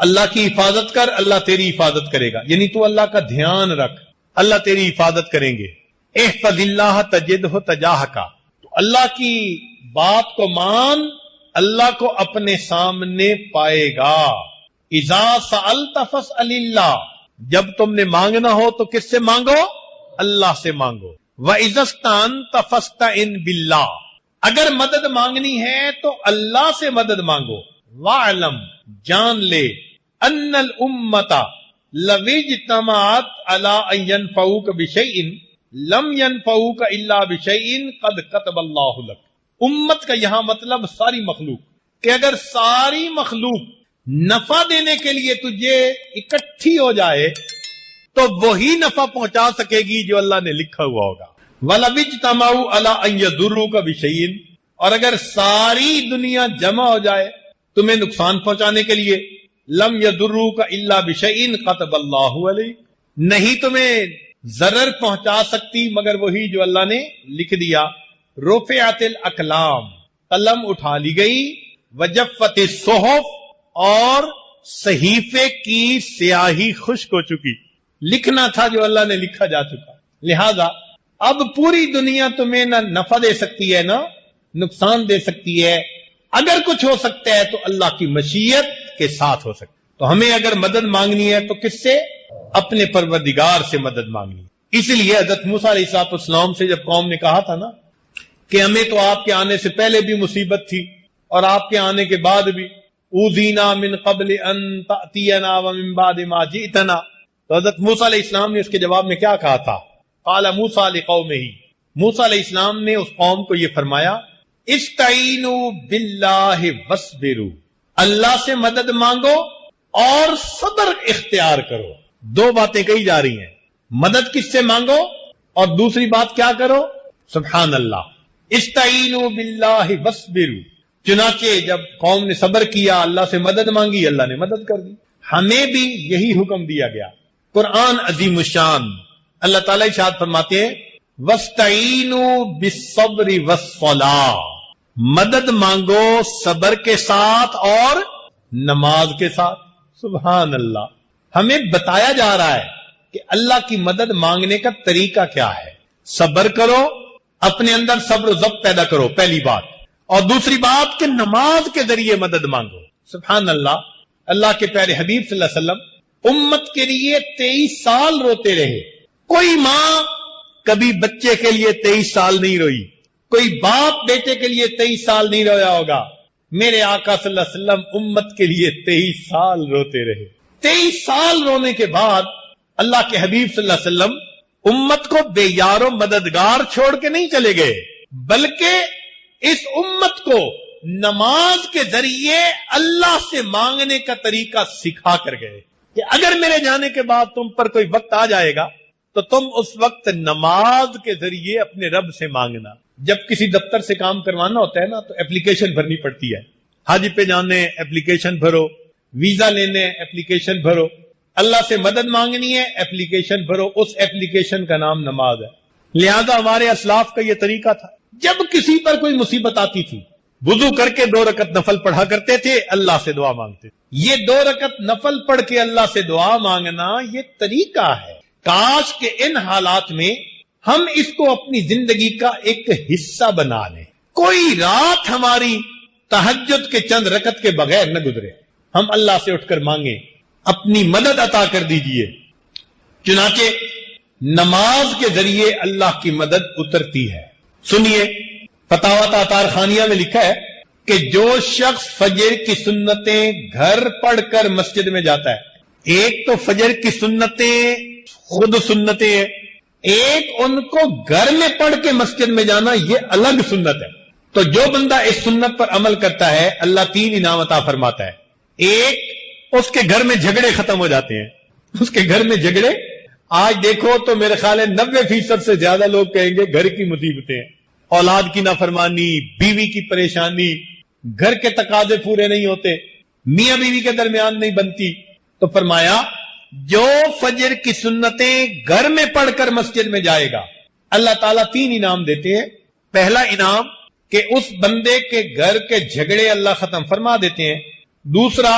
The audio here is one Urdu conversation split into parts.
اللہ کی حفاظت کر، اللہ تیری حفاظت کرے گا، یعنی تو اللہ کا دھیان رکھ، اللہ تیری حفاظت کریں گے۔ احفظ اللہ تجدہ تجاہک، تو اللہ کی بات کو مان، اللہ کو اپنے سامنے پائے گا۔ اذا سألت فاسأل اللہ، جب تم نے مانگنا ہو تو کس سے مانگو؟ اللہ سے مانگو۔ وَإِذَا اسْتَعَنْتَ فَاسْتَعِنْ بِاللَّهِ، اگر مدد مانگنی ہے تو اللہ سے مدد مانگو۔ وَاعْلَمْ، جان لے، أَنَّ الْأُمَّةَ لَوِ اجْتَمَعَتْ عَلَىٰ أَن يَنفَعُوكَ بِشَيْءٍ لَمْ يَنفَعُوكَ إِلَّا بِشَيْءٍ قَدْ كَتَبَ اللَّهُ لَكَ۔ امت کا یہاں مطلب ساری مخلوق، کہ اگر ساری مخلوق نفع دینے کے لیے تجھے اکٹھی ہو جائے تو وہی نفع پہنچا سکے گی جو اللہ نے لکھا ہوا ہوگا۔ وَلَوِ اجْتَمَعُوا عَلَىٰ أَن يَضُرُّوكَ بِشَيْءٍ، اور اگر ساری دنیا جمع ہو جائے تمہیں نقصان پہنچانے کے لیے، لَمْ يَضُرُّوكَ إِلَّا بِشَيْءٍ كَتَبَ اللَّهُ عَلَيْكَ، نہیں تمہیں ضرر پہنچا سکتی مگر وہی جو اللہ نے لکھ دیا۔ رفعت الاقلام، قلم اٹھا لی گئی، وجفت الصحف، اور صحیفے کی سیاہی خشک ہو چکی، لکھنا تھا جو اللہ نے لکھا جا چکا۔ لہذا اب پوری دنیا تمہیں نہ نفع دے سکتی ہے نہ نقصان دے سکتی ہے، اگر کچھ ہو سکتا ہے تو اللہ کی مشیت کے ساتھ ہو سکتا ہے۔ تو ہمیں اگر مدد مانگنی ہے تو کس سے؟ اپنے پروردگار سے مدد مانگنی ہے۔ اسی لیے حضرت موسیٰ علیہ السلام سے جب قوم نے کہا تھا نا کہ ہمیں تو آپ کے آنے سے پہلے بھی مصیبت تھی اور آپ کے آنے کے بعد بھی، اوذینا من قبل ان تأتینا ومن بعد ما جئتنا، تو حضرت موسیٰ علیہ السلام نے اس کے جواب میں کیا کہا تھا؟ قال موسیٰ لقومہ، موسیٰ علیہ السلام نے اس قوم کو یہ فرمایا، استعینوا باللہ واصبروا، اللہ سے مدد مانگو اور صبر اختیار کرو۔ دو باتیں کہی جا رہی ہیں، مدد کس سے مانگو اور دوسری بات کیا کرو؟ سبحان اللہ، استعینوا باللہ واصبروا۔ چنانچہ جب قوم نے صبر کیا، اللہ سے مدد مانگی، اللہ نے مدد کر دی۔ ہمیں بھی یہی حکم دیا گیا۔ قرآن عظیم الشان، اللہ تعالیٰ ارشاد فرماتے ہیں وَاسْتَعِینُوا بِالصَّبْرِ وَالصَّلَاةِ، مدد مانگو صبر کے ساتھ اور نماز کے ساتھ۔ سبحان اللہ، ہمیں بتایا جا رہا ہے کہ اللہ کی مدد مانگنے کا طریقہ کیا ہے۔ صبر کرو، اپنے اندر صبر و ضبط پیدا کرو، پہلی بات، اور دوسری بات کہ نماز کے ذریعے مدد مانگو۔ سبحان اللہ، اللہ کے پیارے حبیب صلی اللہ علیہ وسلم امت کے لیے 23 سال روتے رہے۔ کوئی ماں کبھی بچے کے لیے 23 سال نہیں روئی، کوئی باپ بیٹے کے لیے 23 سال نہیں رویا ہوگا۔ میرے آقا صلی اللہ علیہ وسلم امت کے لیے 23 سال روتے رہے۔ 23 سال رونے کے بعد اللہ کے حبیب صلی اللہ علیہ وسلم امت کو بے یار و مددگار چھوڑ کے نہیں چلے گئے، بلکہ اس امت کو نماز کے ذریعے اللہ سے مانگنے کا طریقہ سکھا کر گئے کہ اگر میرے جانے کے بعد تم پر کوئی وقت آ جائے گا تو تم اس وقت نماز کے ذریعے اپنے رب سے مانگنا۔ جب کسی دفتر سے کام کروانا ہوتا ہے نا تو اپلیکیشن بھرنی پڑتی ہے، حج پہ جانے اپلیکیشن بھرو، ویزا لینے اپلیکیشن بھرو، اللہ سے مدد مانگنی ہے اپلیکیشن بھرو، اس اپلیکیشن کا نام نماز ہے۔ لہذا ہمارے اسلاف کا یہ طریقہ تھا، جب کسی پر کوئی مصیبت آتی تھی وضو کر کے 2 رکعت نفل پڑھا کرتے تھے، اللہ سے دعا مانگتے تھے۔ یہ 2 رکعت نفل پڑھ کے اللہ سے دعا مانگنا یہ طریقہ ہے۔ کاش کہ ان حالات میں ہم اس کو اپنی زندگی کا ایک حصہ بنا لیں، کوئی رات ہماری تہجد کے چند رکعت کے بغیر نہ گزرے، ہم اللہ سے اٹھ کر مانگیں اپنی مدد عطا کر دیجئے۔ چنانچہ نماز کے ذریعے اللہ کی مدد اترتی ہے۔ سنیے، فتاوی تاطار خانیہ میں لکھا ہے کہ جو شخص فجر کی سنتیں گھر پڑھ کر مسجد میں جاتا ہے، ایک تو فجر کی سنتیں خود سنتیں ہیں، ایک ان کو گھر میں پڑھ کے مسجد میں جانا یہ الگ سنت ہے، تو جو بندہ اس سنت پر عمل کرتا ہے اللہ 3 انعام عطا فرماتا ہے۔ ایک، اس کے گھر میں جھگڑے ختم ہو جاتے ہیں۔ اس کے گھر میں جھگڑے، آج دیکھو تو میرے خیال ہے 90% سے زیادہ لوگ کہیں گے گھر کی مصیبتیں، اولاد کی نافرمانی، بیوی کی پریشانی، گھر کے تقاضے پورے نہیں ہوتے، میاں بیوی کے درمیان نہیں بنتی۔ تو فرمایا جو فجر کی سنتیں گھر میں پڑھ کر مسجد میں جائے گا اللہ تعالیٰ 3 انعام دیتے ہیں۔ پہلا انعام کہ اس بندے کے گھر کے جھگڑے اللہ ختم فرما دیتے ہیں۔ دوسرا،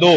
2,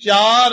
4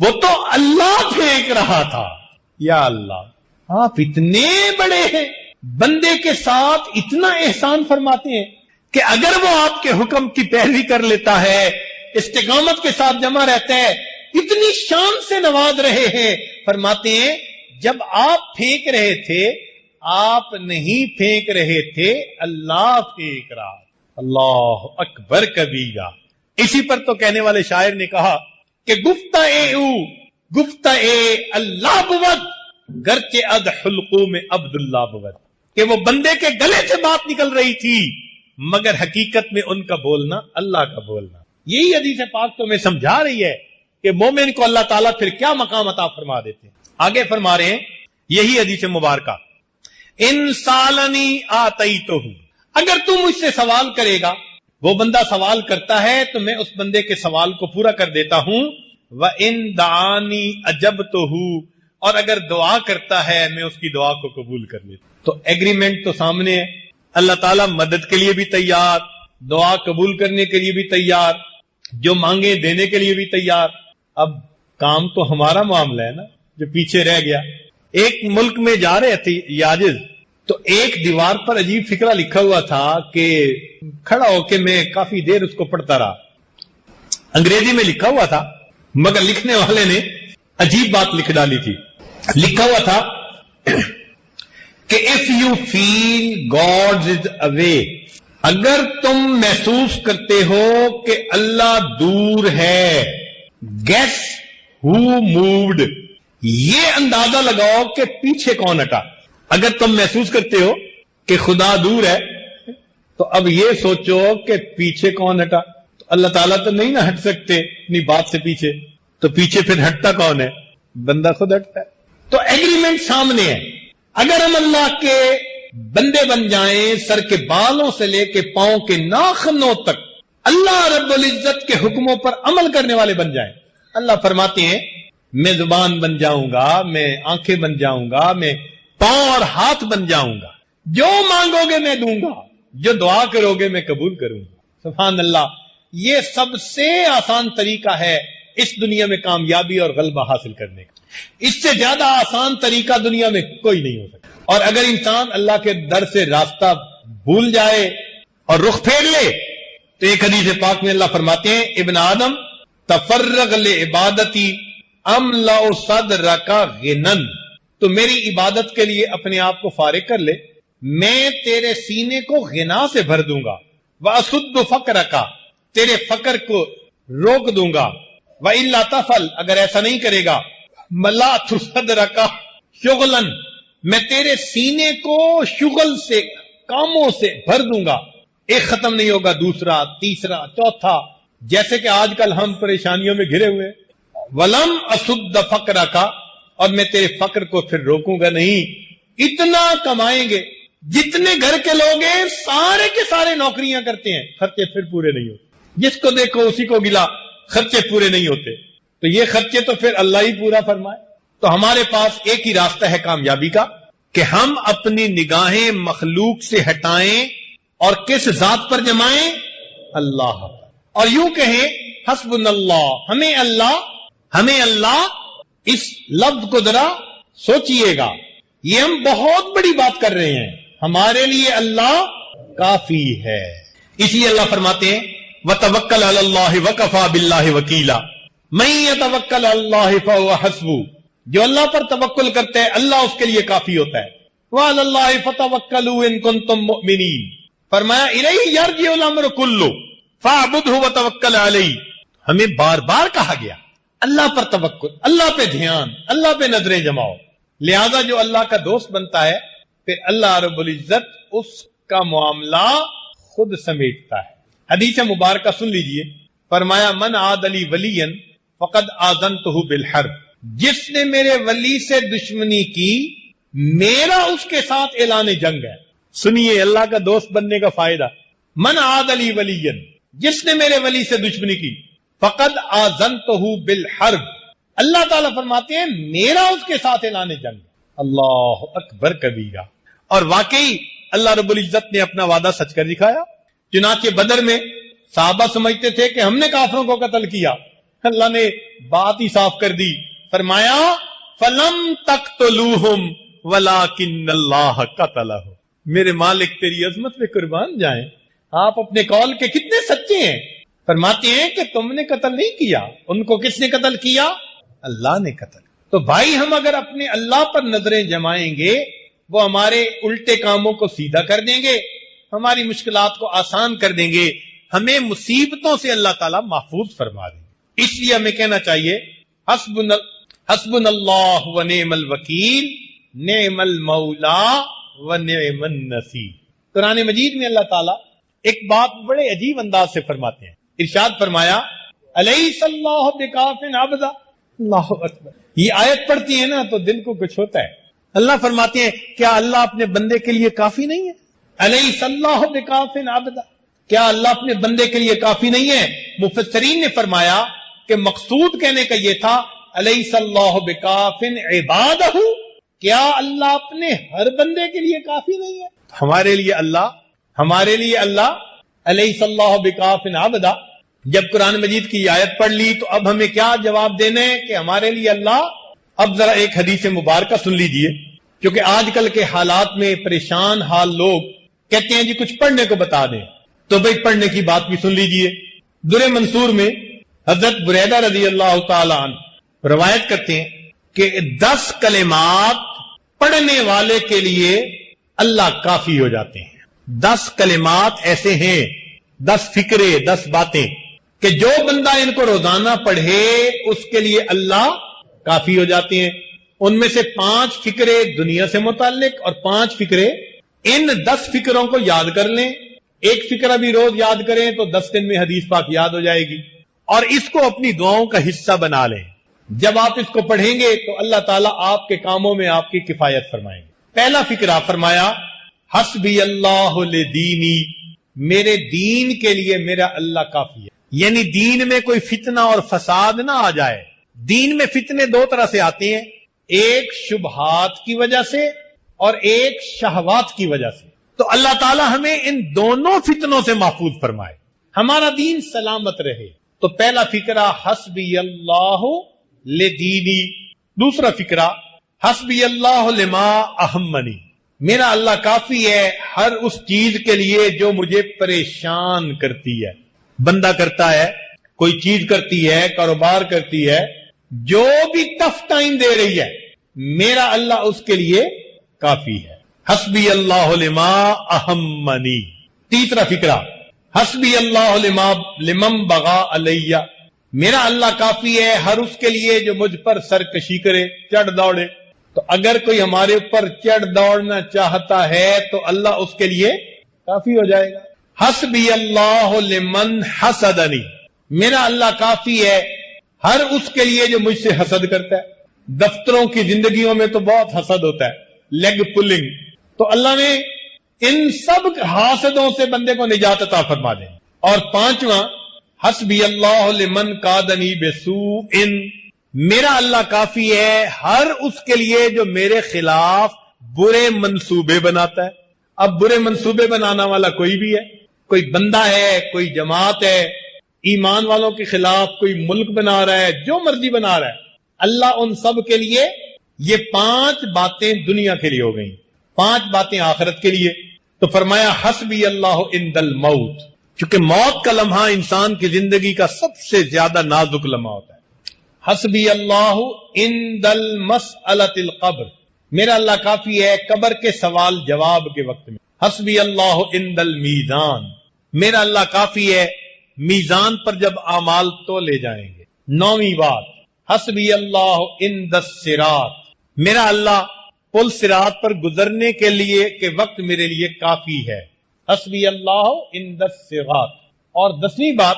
وہ تو اللہ پھینک رہا تھا. یا اللہ، آپ اتنے بڑے ہیں، بندے کے ساتھ اتنا احسان فرماتے ہیں کہ اگر وہ آپ کے حکم کی پیروی کر لیتا ہے، استقامت کے ساتھ جمع رہتا ہے، اتنی شان سے نواز رہے ہیں. فرماتے ہیں جب آپ پھینک رہے تھے، آپ نہیں پھینک رہے تھے، اللہ پھینک رہا. اللہ اکبر کبیرہ. اسی پر تو کہنے والے شاعر نے کہا کہ گفتہ اللہ بود گرچہ اد حلقوں میں عبداللہ بود، کہ وہ بندے کے گلے سے بات نکل رہی تھی مگر حقیقت میں ان کا بولنا اللہ کا بولنا. یہی حدیث پاک تو میں سمجھا رہی ہے کہ مومن کو اللہ تعالیٰ پھر کیا مقام عطا فرما دیتے ہیں. آگے فرما رہے ہیں یہی حدیث مبارکہ، ان سالنی آتیتہ، اگر تم مجھ سے سوال کرے گا. وہ بندہ سوال کرتا ہے تو میں اس بندے کے سوال کو پورا کر دیتا ہوں. وَإِن دَعَانِي أَجَبْتُهُ، اور اگر دعا کرتا ہے میں اس کی دعا کو قبول کر لیتا ہوں. تو ایگریمنٹ تو سامنے ہے، اللہ تعالیٰ مدد کے لیے بھی تیار، دعا قبول کرنے کے لیے بھی تیار، جو مانگے دینے کے لیے بھی تیار. اب کام تو ہمارا معاملہ ہے نا جو پیچھے رہ گیا. ایک ملک میں جا رہے تھے یاجز، تو ایک دیوار پر عجیب فقرہ لکھا ہوا تھا کہ کھڑا ہو کے میں کافی دیر اس کو پڑھتا رہا. انگریزی میں لکھا ہوا تھا مگر لکھنے والے نے عجیب بات لکھ ڈالی تھی. لکھا ہوا تھا کہ if you feel God is away، اگر تم محسوس کرتے ہو کہ اللہ دور ہے، guess who moved، یہ اندازہ لگاؤ کہ پیچھے کون ہٹا. اگر تم محسوس کرتے ہو کہ خدا دور ہے تو اب یہ سوچو کہ پیچھے کون ہٹا. تو اللہ تعالیٰ تو نہیں نہ ہٹ سکتے اپنی بات سے پیچھے، تو پیچھے پھر ہٹتا کون ہے؟ بندہ خود ہٹتا ہے. تو ایگریمنٹ سامنے ہے. اگر ہم اللہ کے بندے بن جائیں، سر کے بالوں سے لے کے پاؤں کے ناخنوں تک اللہ رب العزت کے حکموں پر عمل کرنے والے بن جائیں، اللہ فرماتے ہیں میں زبان بن جاؤں گا، میں آنکھیں بن جاؤں گا، میں پاؤں اور ہاتھ بن جاؤں گا، جو مانگو گے میں دوں گا، جو دعا کرو گے میں قبول کروں گا. سبحان اللہ. یہ سب سے آسان طریقہ ہے اس دنیا میں کامیابی اور غلبہ حاصل کرنے کا. اس سے زیادہ آسان طریقہ دنیا میں کوئی نہیں ہو سکتا. اور اگر انسان اللہ کے در سے راستہ بھول جائے اور رخ پھیر لے تو ایک حدیث پاک میں اللہ فرماتے ہیں ابن آدم تفرغ لعبادتی املأ صدرک غنن، تو میری عبادت کے لیے اپنے آپ کو فارغ کر لے، میں تیرے سینے کو غنا سے بھر دوں گا. وَأَسُدُّ فَقْرَكَ، تیرے فقر کو روک دوں گا. وَإِلَّا تَفْعَلْ، اگر ایسا نہیں کرے گا، مَلَأْتُ صَدْرَكَ شُغْلًا، میں تیرے سینے کو شغل سے، کاموں سے بھر دوں گا. ایک ختم نہیں ہوگا، دوسرا، تیسرا، چوتھا، جیسے کہ آج کل ہم پریشانیوں میں گھرے ہوئے. وَلَمْ أَسُدَّ فَقْرَكَ، اور میں تیرے فقر کو پھر روکوں گا نہیں. اتنا کمائیں گے، جتنے گھر کے لوگ ہیں سارے کے سارے نوکریاں کرتے ہیں، خرچے پھر پورے نہیں ہوتے. جس کو دیکھو اسی کو گلا، خرچے پورے نہیں ہوتے. تو یہ خرچے تو پھر اللہ ہی پورا فرمائے. تو ہمارے پاس ایک ہی راستہ ہے کامیابی کا کہ ہم اپنی نگاہیں مخلوق سے ہٹائیں اور کس ذات پر جمائیں؟ اللہ. اور یوں کہیں حسبنا اللہ، ہمیں اللہ. اس لفظ کو ذرا سوچئے گا، یہ ہم بہت بڑی بات کر رہے ہیں. ہمارے لیے اللہ کافی ہے. اسی لیے اللہ فرماتے ہیں وَتَوَكَّلْ عَلَى اللَّهِ وَكَفَى بِاللَّهِ وَكِيلًا، مَن يَتَوَكَّلْ عَلَى اللَّهِ فَهُوَ حَسْبُهُ، جو اللہ پر توکل کرتا ہے اللہ اس کے لیے کافی ہوتا ہے. وَعَلَى اللَّهِ فَتَوَكَّلُوا إِن كُنتُم مُؤْمِنِينَ، فرمایا إِلَيْهِ يَرْجِعُ الْأَمْرُ كُلُّهُ فَاعْبُدْهُ وَتَوَكَّلْ عَلَيْهِ. ہمیں بار بار کہا گیا اللہ پر توکل، اللہ پہ دھیان، اللہ پہ نظریں جماؤ. لہذا جو اللہ کا دوست بنتا ہے پھر اللہ رب العزت اس کا معاملہ خود سمیٹتا ہے. حدیث مبارکہ سن لیجئے. فرمایا من عاد لی ولی فقد آذنتہ بالحرب، جس نے میرے ولی سے دشمنی کی میرا اس کے ساتھ اعلان جنگ ہے. سنیے اللہ کا دوست بننے کا فائدہ. من عاد لی ولی، جس نے میرے ولی سے دشمنی کی، فقد آذنتہ بالحرب، اللہ تعالیٰ فرماتے ہیں میرا اس کے ساتھ اعلان جنگ. اللہ اکبر کبیرہ. اور واقعی اللہ رب العزت نے اپنا وعدہ سچ کر دکھایا. چنانچہ بدر میں صحابہ سمجھتے تھے کہ ہم نے کافروں کو قتل کیا، اللہ نے بات ہی صاف کر دی، فرمایا فلم تقتلوہم ولکن اللہ قتلہم۔ میرے مالک تیری عظمت پہ قربان جائیں، آپ اپنے قول کے کتنے سچے ہیں۔ فرماتے ہیں کہ تم نے قتل نہیں کیا، ان کو کس نے قتل کیا؟ اللہ نے قتل۔ تو بھائی ہم اگر اپنے اللہ پر نظریں جمائیں گے، وہ ہمارے الٹے کاموں کو سیدھا کر دیں گے، ہماری مشکلات کو آسان کر دیں گے، ہمیں مصیبتوں سے اللہ تعالیٰ محفوظ فرما دیں گے۔ اس لیے ہمیں کہنا چاہیے حسبنا اللہ و نعم الوکیل نعم المولا و نعم النصیر۔ قرآن مجید میں اللہ تعالیٰ ایک بات بڑے عجیب انداز سے فرماتے ہیں، ارشاد فرمایا الیس اللہ بکاف عبدا، اللہ اکبر۔ یہ آیت پڑھتی ہے نا تو دل کو کچھ ہوتا ہے۔ اللہ فرماتے ہیں کیا اللہ اپنے بندے کے لیے کافی نہیں ہے؟ الیس اللہ بکاف عبدا، کیا اللہ اپنے بندے کے لیے کافی نہیں ہے؟ مفسرین نے فرمایا کہ مقصود کہنے کا یہ تھا الیس اللہ بکاف عبادہ، کیا اللہ اپنے ہر بندے کے لیے کافی نہیں ہے؟ ہمارے لیے اللہ الیس اللہ بکاف عبدا۔ جب قرآن مجید کی آیت پڑھ لی تو اب ہمیں کیا جواب دینا ہے کہ ہمارے لیے اللہ؟ اب ذرا ایک حدیث مبارکہ سن لیجئے، کیونکہ آج کل کے حالات میں پریشان حال لوگ کہتے ہیں جی کچھ پڑھنے کو بتا دیں، تو بھئی پڑھنے کی بات بھی سن لیجئے۔ در منصور میں حضرت بریدہ رضی اللہ تعالی عنہ روایت کرتے ہیں کہ 10 کلمات پڑھنے والے کے لیے اللہ کافی ہو جاتے ہیں۔ 10 کلمات ایسے ہیں، 10 فکرے، 10 باتیں کہ جو بندہ ان کو روزانہ پڑھے اس کے لیے اللہ کافی ہو جاتے ہیں۔ ان میں سے 5 فکرے دنیا سے متعلق اور 5 فکرے، ان 10 فکروں کو یاد کر لیں، ایک فکرہ بھی روز یاد کریں تو 10 دن میں حدیث پاک یاد ہو جائے گی، اور اس کو اپنی دعاؤں کا حصہ بنا لیں۔ جب آپ اس کو پڑھیں گے تو اللہ تعالیٰ آپ کے کاموں میں آپ کی کفایت فرمائیں گے۔ پہلا فکرہ فرمایا حسبی اللہ لدینی، میرے دین کے لیے میرا اللہ کافی ہے، یعنی دین میں کوئی فتنہ اور فساد نہ آ جائے۔ دین میں فتنے 2 طرح سے آتے ہیں، ایک شبہات کی وجہ سے اور ایک شہوات کی وجہ سے۔ تو اللہ تعالیٰ ہمیں ان دونوں فتنوں سے محفوظ فرمائے، ہمارا دین سلامت رہے۔ تو پہلا فکرہ حسبی اللہ لدینی۔ دوسرا فکرہ حسبی اللہ لما اہمنی، میرا اللہ کافی ہے ہر اس چیز کے لیے جو مجھے پریشان کرتی ہے۔ بندہ کرتا ہے، کوئی چیز کرتی ہے، کاروبار کرتی ہے، جو بھی ٹف ٹائم دے رہی ہے، میرا اللہ اس کے لیے کافی ہے۔ حسبی اللہ لما اہمنی۔ تیسرا فکرہ حسبی اللہ لمن بغا علیہ، میرا اللہ کافی ہے ہر اس کے لیے جو مجھ پر سرکشی کرے، چڑھ دوڑے۔ تو اگر کوئی ہمارے اوپر چڑھ دوڑنا چاہتا ہے تو اللہ اس کے لیے کافی ہو جائے گا۔ حسبی اللہ لمن حسدنی، میرا اللہ کافی ہے ہر اس کے لیے جو مجھ سے حسد کرتا ہے۔ دفتروں کی زندگیوں میں تو بہت حسد ہوتا ہے، لیگ پلنگ، تو اللہ نے ان سب حاسدوں سے بندے کو نجات عطا فرما دیں۔ اور 5واں حسبی اللہ لمن قادنی بسوء، میرا اللہ کافی ہے ہر اس کے لیے جو میرے خلاف برے منصوبے بناتا ہے۔ اب برے منصوبے بنانا والا کوئی بھی ہے، کوئی بندہ ہے، کوئی جماعت ہے، ایمان والوں کے خلاف کوئی ملک بنا رہا ہے، جو مرضی بنا رہا ہے، اللہ ان سب کے لیے، یہ 5 باتیں دنیا کے لیے ہو گئیں، 5 باتیں آخرت کے لیے۔ تو فرمایا حسبی اللہ عند الموت، چونکہ موت کا لمحہ انسان کی زندگی کا سب سے زیادہ نازک لمحہ ہوتا ہے۔ حسبی اللہ عند المسألۃ القبر، میرا اللہ کافی ہے قبر کے سوال جواب کے وقت میں۔ حسبی اللہ عند المیزان، میرا اللہ کافی ہے میزان پر جب اعمال تولے جائیں گے۔ 9ویں بات حسبی اللہ عند الصراط، میرا اللہ پل صراط پر گزرنے کے لیے کے وقت میرے لیے کافی ہے۔ حسبی اللہ عند الصراط۔ اور 10ویں بات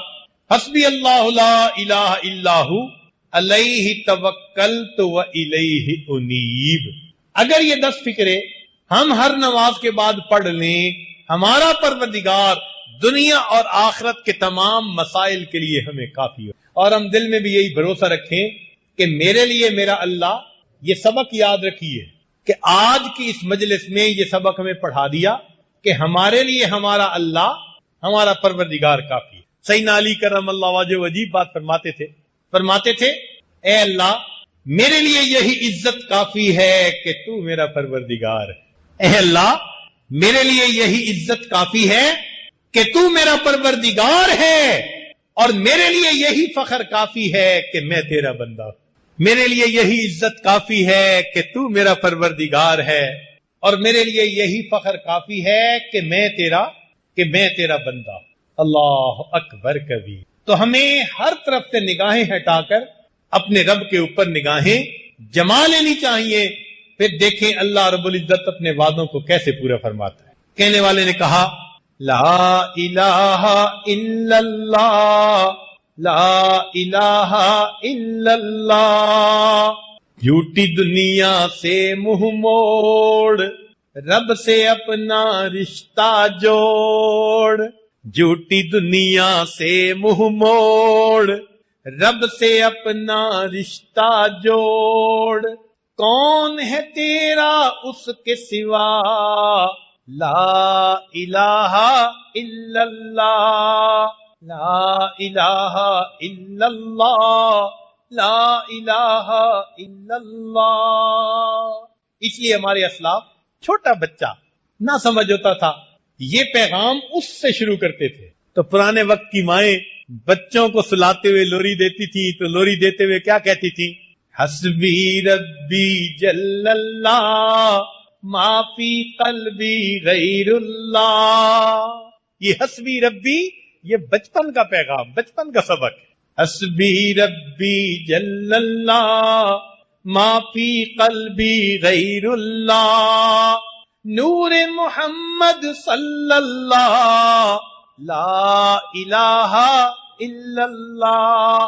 حسبی اللہ لا الہ الا ہو علیہ توکلت و الیہ انیب۔ اگر یہ 10 فکرے ہم ہر نماز کے بعد پڑھ لیں، ہمارا پروردگار دنیا اور آخرت کے تمام مسائل کے لیے ہمیں کافی ہو۔ اور ہم دل میں بھی یہی بھروسہ رکھیں کہ میرے لیے میرا اللہ، یہ سبق یاد رکھیے کہ آج کی اس مجلس میں یہ سبق ہمیں پڑھا دیا کہ ہمارے لیے ہمارا اللہ، ہمارا پروردگار کافی ہے۔ سیدنا علی کرم اللہ وجہ عجیب بات فرماتے تھے فرماتے تھے اے اللہ میرے لیے یہی عزت کافی ہے کہ تو میرا پروردگار ہے، اے اللہ میرے لیے یہی عزت کافی ہے کہ تو میرا پروردگار ہے، اور میرے لیے یہی فخر کافی ہے کہ میں تیرا بندہ ہوں، میرے لیے یہی عزت کافی ہے کہ تو میرا پروردگار ہے، اور میرے لیے یہی فخر کافی ہے کہ میں تیرا بندہ ہوں۔ اللہ اکبر کبیر۔ تو ہمیں ہر طرف سے نگاہیں ہٹا کر اپنے رب کے اوپر نگاہیں جما لینی چاہیے، پھر دیکھیں اللہ رب العزت اپنے وعدوں کو کیسے پورا فرماتا ہے۔ کہنے والے نے کہا لا الہ الا اللہ، لا الہ الا اللہ، جھوٹی دنیا سے منہ موڑ، رب سے اپنا رشتہ جوڑ، جھوٹی دنیا سے منہ موڑ، رب سے اپنا رشتہ جوڑ، کون ہے تیرا اس کے سوا، لا الہ الا اللہ، لا الہ الا اللہ، لا الہ الا اللہ۔ اس لیے ہمارے اسلاف چھوٹا بچہ نہ سمجھ ہوتا تھا، یہ پیغام اس سے شروع کرتے تھے۔ تو پرانے وقت کی مائیں بچوں کو سلاتے ہوئے لوری دیتی تھی، تو لوری دیتے ہوئے کیا کہتی تھی؟ حسبی ربی جل اللہ، ما فی قلبی غیر اللہ۔ یہ حسبی ربی یہ بچپن کا پیغام، بچپن کا سبق ہے۔ حسبی ربی جل اللہ، ما فی قلبی غیر اللہ، نور محمد صلی اللہ، لا الہ الا اللہ۔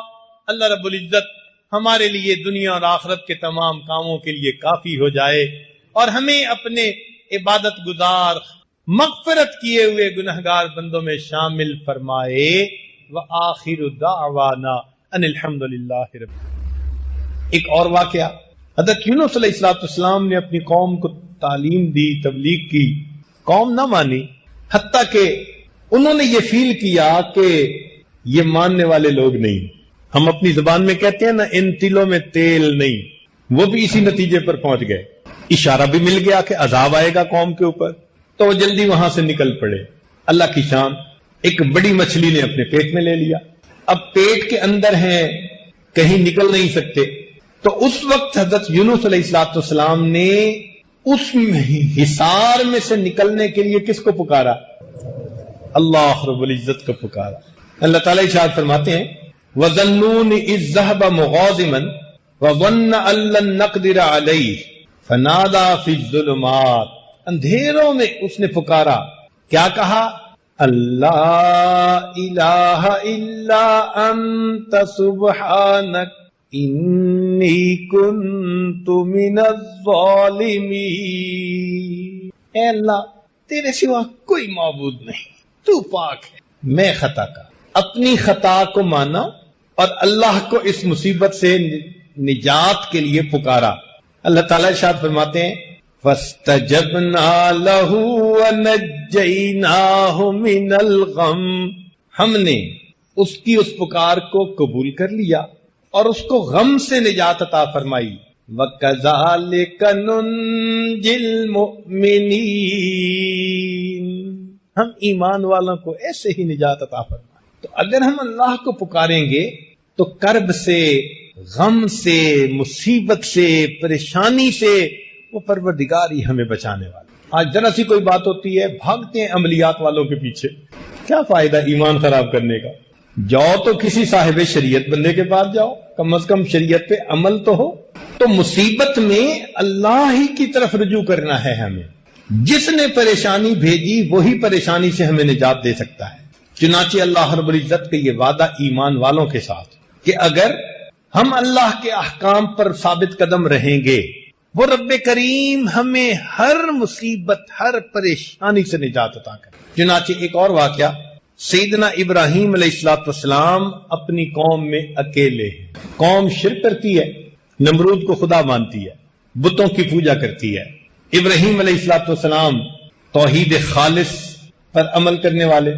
اللہ رب العزت ہمارے لیے دنیا اور آخرت کے تمام کاموں کے لیے کافی ہو جائے، اور ہمیں اپنے عبادت گزار مغفرت کیے ہوئے گنہگار بندوں میں شامل فرمائے۔ وآخر دعوانا ان الحمدللہ رب۔ ایک اور واقعہ، حضرت یونس علیہ السلام نے اپنی قوم کو تعلیم دی، تبلیغ کی، قوم نہ مانی، حتیٰ کہ انہوں نے یہ فیل کیا کہ یہ ماننے والے لوگ نہیں۔ ہم اپنی زبان میں کہتے ہیں نا ان تلوں میں تیل نہیں، وہ بھی اسی نتیجے پر پہنچ گئے۔ اشارہ بھی مل گیا کہ عذاب آئے گا قوم کے اوپر، تو وہ جلدی وہاں سے نکل پڑے۔ اللہ کی شان، ایک بڑی مچھلی نے اپنے پیٹ میں لے لیا، اب پیٹ کے اندر ہیں، کہیں نکل نہیں سکتے۔ تو اس وقت حضرت یونس علیہ السلام نے اس حصار میں سے نکلنے کے لیے کس کو پکارا؟ اللہ رب العزت کو پکارا۔ اللہ تعالیٰ ارشاد فرماتے ہیں وَظَنُّونِ إِذْ ذَهَبَ مُغَاضِبًا وَظَنَّ أَن لَّن نَّقْدِرَ عَلَيْهِ فَنَادَىٰ فِي الظُّلُمَاتِ، اندھیروں میں اس نے پکارا، کیا کہا؟ اللہ الہ الا انت سبحانک انی کنت من الظالمین۔ اے اللہ تیرے سوا کوئی معبود نہیں، تو پاک ہے، میں خطا کا۔ اپنی خطا کو مانا اور اللہ کو اس مصیبت سے نجات کے لیے پکارا۔ اللہ تعالیٰ ارشاد فرماتے ہیں فَاسْتَجَبْنَا لَهُ وَنَجَّيْنَاهُ مِنَ الْغَمِّ، ہم نے اس کی اس پکار کو قبول کر لیا اور اس کو غم سے نجات عطا فرمائی۔ وَكَذَلِكَ نُنْجِي الْمُؤْمِنِينَ، ہم ایمان والوں کو ایسے ہی نجات عطا فرمائیں۔ تو اگر ہم اللہ کو پکاریں گے تو کرب سے، غم سے، مصیبت سے، پریشانی سے وہ پروردگار ہی ہمیں بچانے والا۔ آج ذرا سی کوئی بات ہوتی ہے بھاگتے ہیں عملیات والوں کے پیچھے، کیا فائدہ ایمان خراب کرنے کا؟ جاؤ تو کسی صاحب شریعت بندے کے پاس جاؤ، کم از کم شریعت پہ عمل تو ہو۔ تو مصیبت میں اللہ ہی کی طرف رجوع کرنا ہے ہمیں، جس نے پریشانی بھیجی وہی پریشانی سے ہمیں نجات دے سکتا ہے۔ چنانچہ اللہ رب العزت کا یہ وعدہ ایمان والوں کے ساتھ کہ اگر ہم اللہ کے احکام پر ثابت قدم رہیں گے، وہ رب کریم ہمیں ہر مصیبت، ہر پریشانی سے نجات عطا کرے۔ چنانچہ ایک اور واقعہ، سیدنا ابراہیم علیہ السلام اپنی قوم میں اکیلے ہیں، قوم شرک کرتی ہے، نمرود کو خدا مانتی ہے، بتوں کی پوجا کرتی ہے۔ ابراہیم علیہ السلام توحید خالص پر عمل کرنے والے۔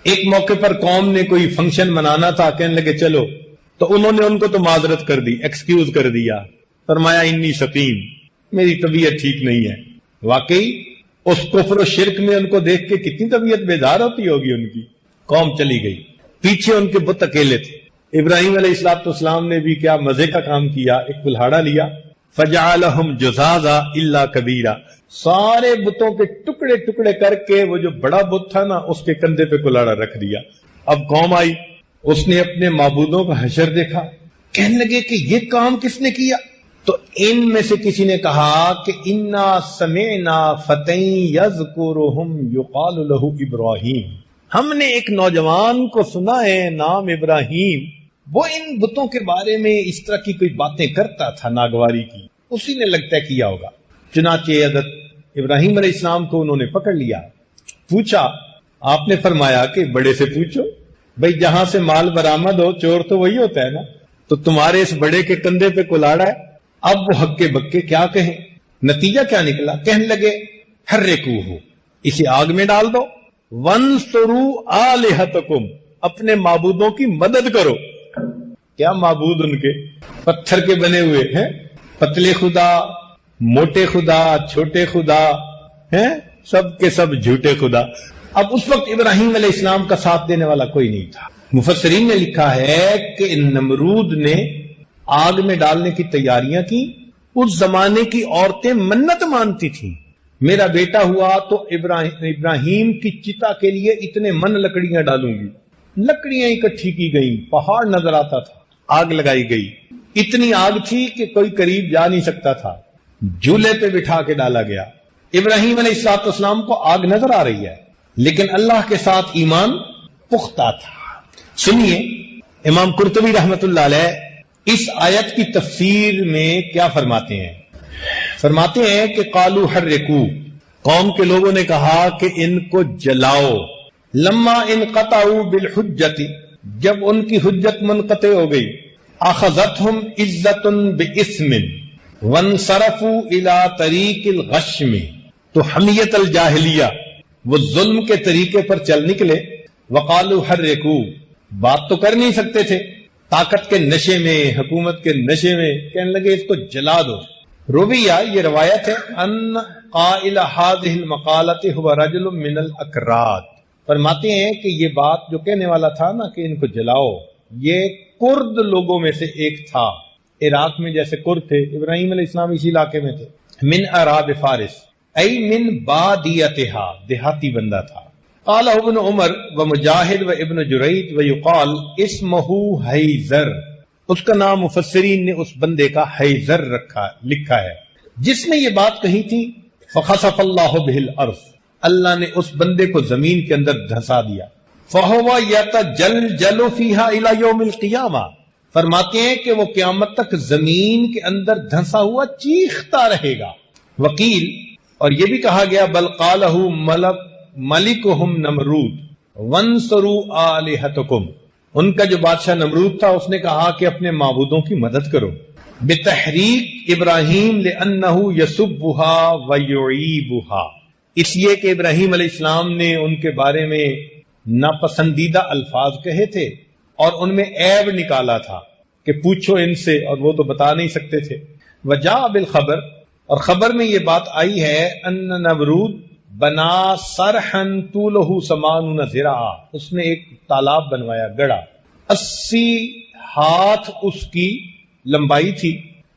ایک موقع پر قوم نے کوئی فنکشن منانا تھا، کہنے لگے چلو تو انہوں نے ان کو تو معذرت کر دی، ایکسکیوز کر دیا، فرمایا انی سقیم، میری طبیعت ٹھیک نہیں ہے۔ واقعی اس کفر و شرک میں ان کو دیکھ کے کتنی طبیعت بیدار ہوتی ہوگی ان کی۔ قوم چلی گئی، پیچھے ان کے بت اکیلے تھے۔ ابراہیم علیہ السلام نے بھی کیا مزے کا کام کیا، ایک کلہاڑا لیا، فجعلہم جزازا الا کبیرا، سارے بتوں کے ٹکڑے ٹکڑے کر کے وہ جو بڑا بت تھا نا اس کے کندھے پہ کلہاڑا رکھ دیا۔ اب قوم آئی، اس نے اپنے معبودوں کا حشر دیکھا، کہنے لگے کہ یہ کام کس نے کیا؟ تو ان میں سے کسی نے کہا کہ انا سمعنا فتى یذکرہم یقال لہ ابراہیم، ہم نے ایک نوجوان کو سنا ہے نام ابراہیم، وہ ان بتوں کے بارے میں اس طرح کی کوئی باتیں کرتا تھا ناگواری کی، اسی نے لگتا ہے کیا ہوگا۔ چنانچہ حضرت ابراہیم علیہ السلام کو انہوں نے پکڑ لیا، پوچھا، آپ نے فرمایا کہ بڑے سے پوچھو، بھئی جہاں سے مال برآمد ہو چور تو وہی ہوتا ہے نا، تو تمہارے اس بڑے کے کندھے پہ کلاڑا ہے۔ اب وہ ہکے بکے کیا کہیں، نتیجہ کیا نکلا، کہنے لگے حرکوہ، اسے آگ میں ڈال دو، وانصروا آلہتکم، اپنے معبودوں کی مدد کرو۔ کیا معبود ان کے؟ پتھر کے بنے ہوئے ہیں، پتلے خدا، موٹے خدا، چھوٹے خدا ہیں، سب کے سب جھوٹے خدا۔ اب اس وقت ابراہیم علیہ السلام کا ساتھ دینے والا کوئی نہیں تھا۔ مفسرین نے لکھا ہے کہ نمرود نے آگ میں ڈالنے کی تیاریاں کی۔ اس زمانے کی عورتیں منت مانتی تھیں، میرا بیٹا ہوا تو ابراہیم کی چتا کے لیے اتنے من لکڑیاں ڈالوں گی۔ لکڑیاں اکٹھی کی گئیں، پہاڑ نظر آتا تھا، آگ لگائی گئی، اتنی آگ تھی کہ کوئی قریب جا نہیں سکتا تھا، جھولے پہ بٹھا کے ڈالا گیا۔ ابراہیم علیہ السلام کو آگ نظر آ رہی ہے لیکن اللہ کے ساتھ ایمان پختہ تھا۔ سنیے امام قرطبی رحمت اللہ علیہ اس آیت کی تفسیر میں کیا فرماتے ہیں؟ فرماتے ہیں کہ قالو حرکو، قوم کے لوگوں نے کہا کہ ان کو جلاؤ، لما انقطعوا بالحجت، جب ان کی حجت منقطع ہو گئی، اخذتهم عزت باسم وانصرفوا الى طریق الغشم، تو حمیت الجاہلیہ، وہ ظلم کے طریقے پر چل نکلے۔ وقالو حرکو، بات تو کر نہیں سکتے تھے، طاقت کے نشے میں، حکومت کے نشے میں کہنے لگے اس کو جلا دو۔ رویہ، یہ روایت ہے، ان قائل هذه المقالۃ هو رجل من الاکراد، فرماتے ہیں کہ یہ بات جو کہنے والا تھا نا کہ ان کو جلاؤ، یہ کرد لوگوں میں سے ایک تھا۔ عراق میں جیسے کرد تھے، ابراہیم علیہ السلام اسی علاقے میں تھے۔ من اعراب فارس، ای من بادیتها، دیہاتی بندہ تھا۔ قال ابن عمر و مجاہد و ابن جریج و یقال اسمہ حیزر، اس کا نام مفسرین نے اس بندے کا حیزر لکھا ہے، جس نے یہ بات کہی تھی۔ فخسف اللہ بہ الارض، اللہ نے اس بندے کو زمین کے اندر دھسا دیا۔ فہو یتجلجل فیہا الی یوم القیامہ، فرماتے ہیں کہ وہ قیامت تک زمین کے اندر دھسا ہوا چیختا رہے گا۔ وکیل، اور یہ بھی کہا گیا بل قالہ ملکہم نمرود وانصروا آلہتکم، ان کا جو بادشاہ نمرود تھا اس نے کہا کہ اپنے معبودوں کی مدد کرو۔ بتحریک ابراہیم لأنہ یسبها ویعیبها، اس لیے کہ ابراہیم علیہ السلام نے ان کے بارے میں ناپسندیدہ الفاظ کہے تھے اور ان میں عیب نکالا تھا کہ پوچھو ان سے، اور وہ تو بتا نہیں سکتے تھے۔ وجاء بالخبر، اور خبر میں یہ بات آئی ہے، ان نمرود بنا سرحن طولہ 80 ذراع، اس نے ایک تالاب بنوایا، گڑا، 80 ہاتھ اس کی لمبائی تھی،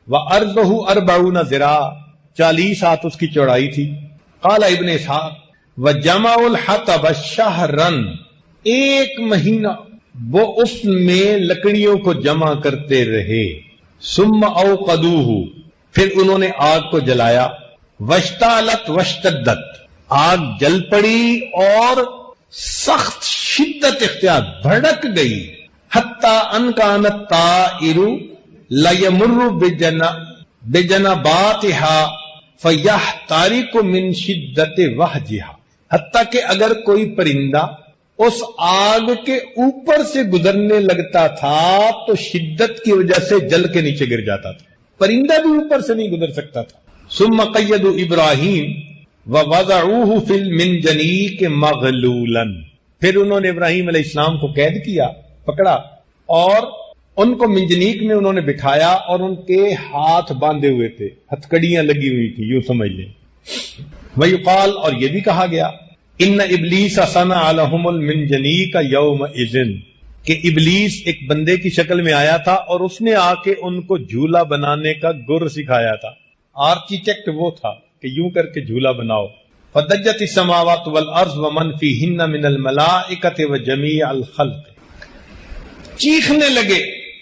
وعرضہ 40 ذراع، 40 ہاتھ اس کی چوڑائی تھی۔ قال ابن اسحاق وجمع الحطب شہرا، ایک مہینہ وہ اس میں لکڑیوں کو جمع کرتے رہے۔ ثم اوقدوہ، پھر انہوں نے آگ کو جلایا۔ واشتعلت واشتدت، آگ جل پڑی اور سخت شدت اختیار، بھڑک گئی۔ حتی ان کان الطائر لیمر بجنباتها فیحترق من شدت وہجها، حتیٰ کہ اگر کوئی پرندہ اس آگ کے اوپر سے گزرنے لگتا تھا تو شدت کی وجہ سے جل کے نیچے گر جاتا تھا، پرندہ بھی اوپر سے نہیں گزر سکتا تھا۔ ثم قیدوا ابراہیم ووضعوه فی المنجنیق مغلولا، پھر انہوں نے ابراہیم علیہ السلام کو قید کیا، پکڑا اور ان کو منجنیک میں انہوں نے بٹھایا اور ان کے ہاتھ باندھے ہوئے تھے، ہتھکڑیاں لگی ہوئی تھی، یوں سمجھ لیں. وَيُقَال، اور یہ بھی کہا گیا، ان ابلیس صنع لهم المنجنیک یومئذ، کہ ابلیس ایک بندے کی شکل میں آیا تھا اور اس نے آ کے ان کو جھولا بنانے کا گر سکھایا تھا. آرکیٹیکٹ وہ تھا کہ یوں کر کے جھولا بناؤ. فَدَجَّتِ السَّمَاوَاتُ وَالْأَرْضُ وَمَنْ فِيهِنَّ مِنَ الْمَلَائِكَةِ وَجَمِيعَ الْخَلْقِ، چیخنے لگے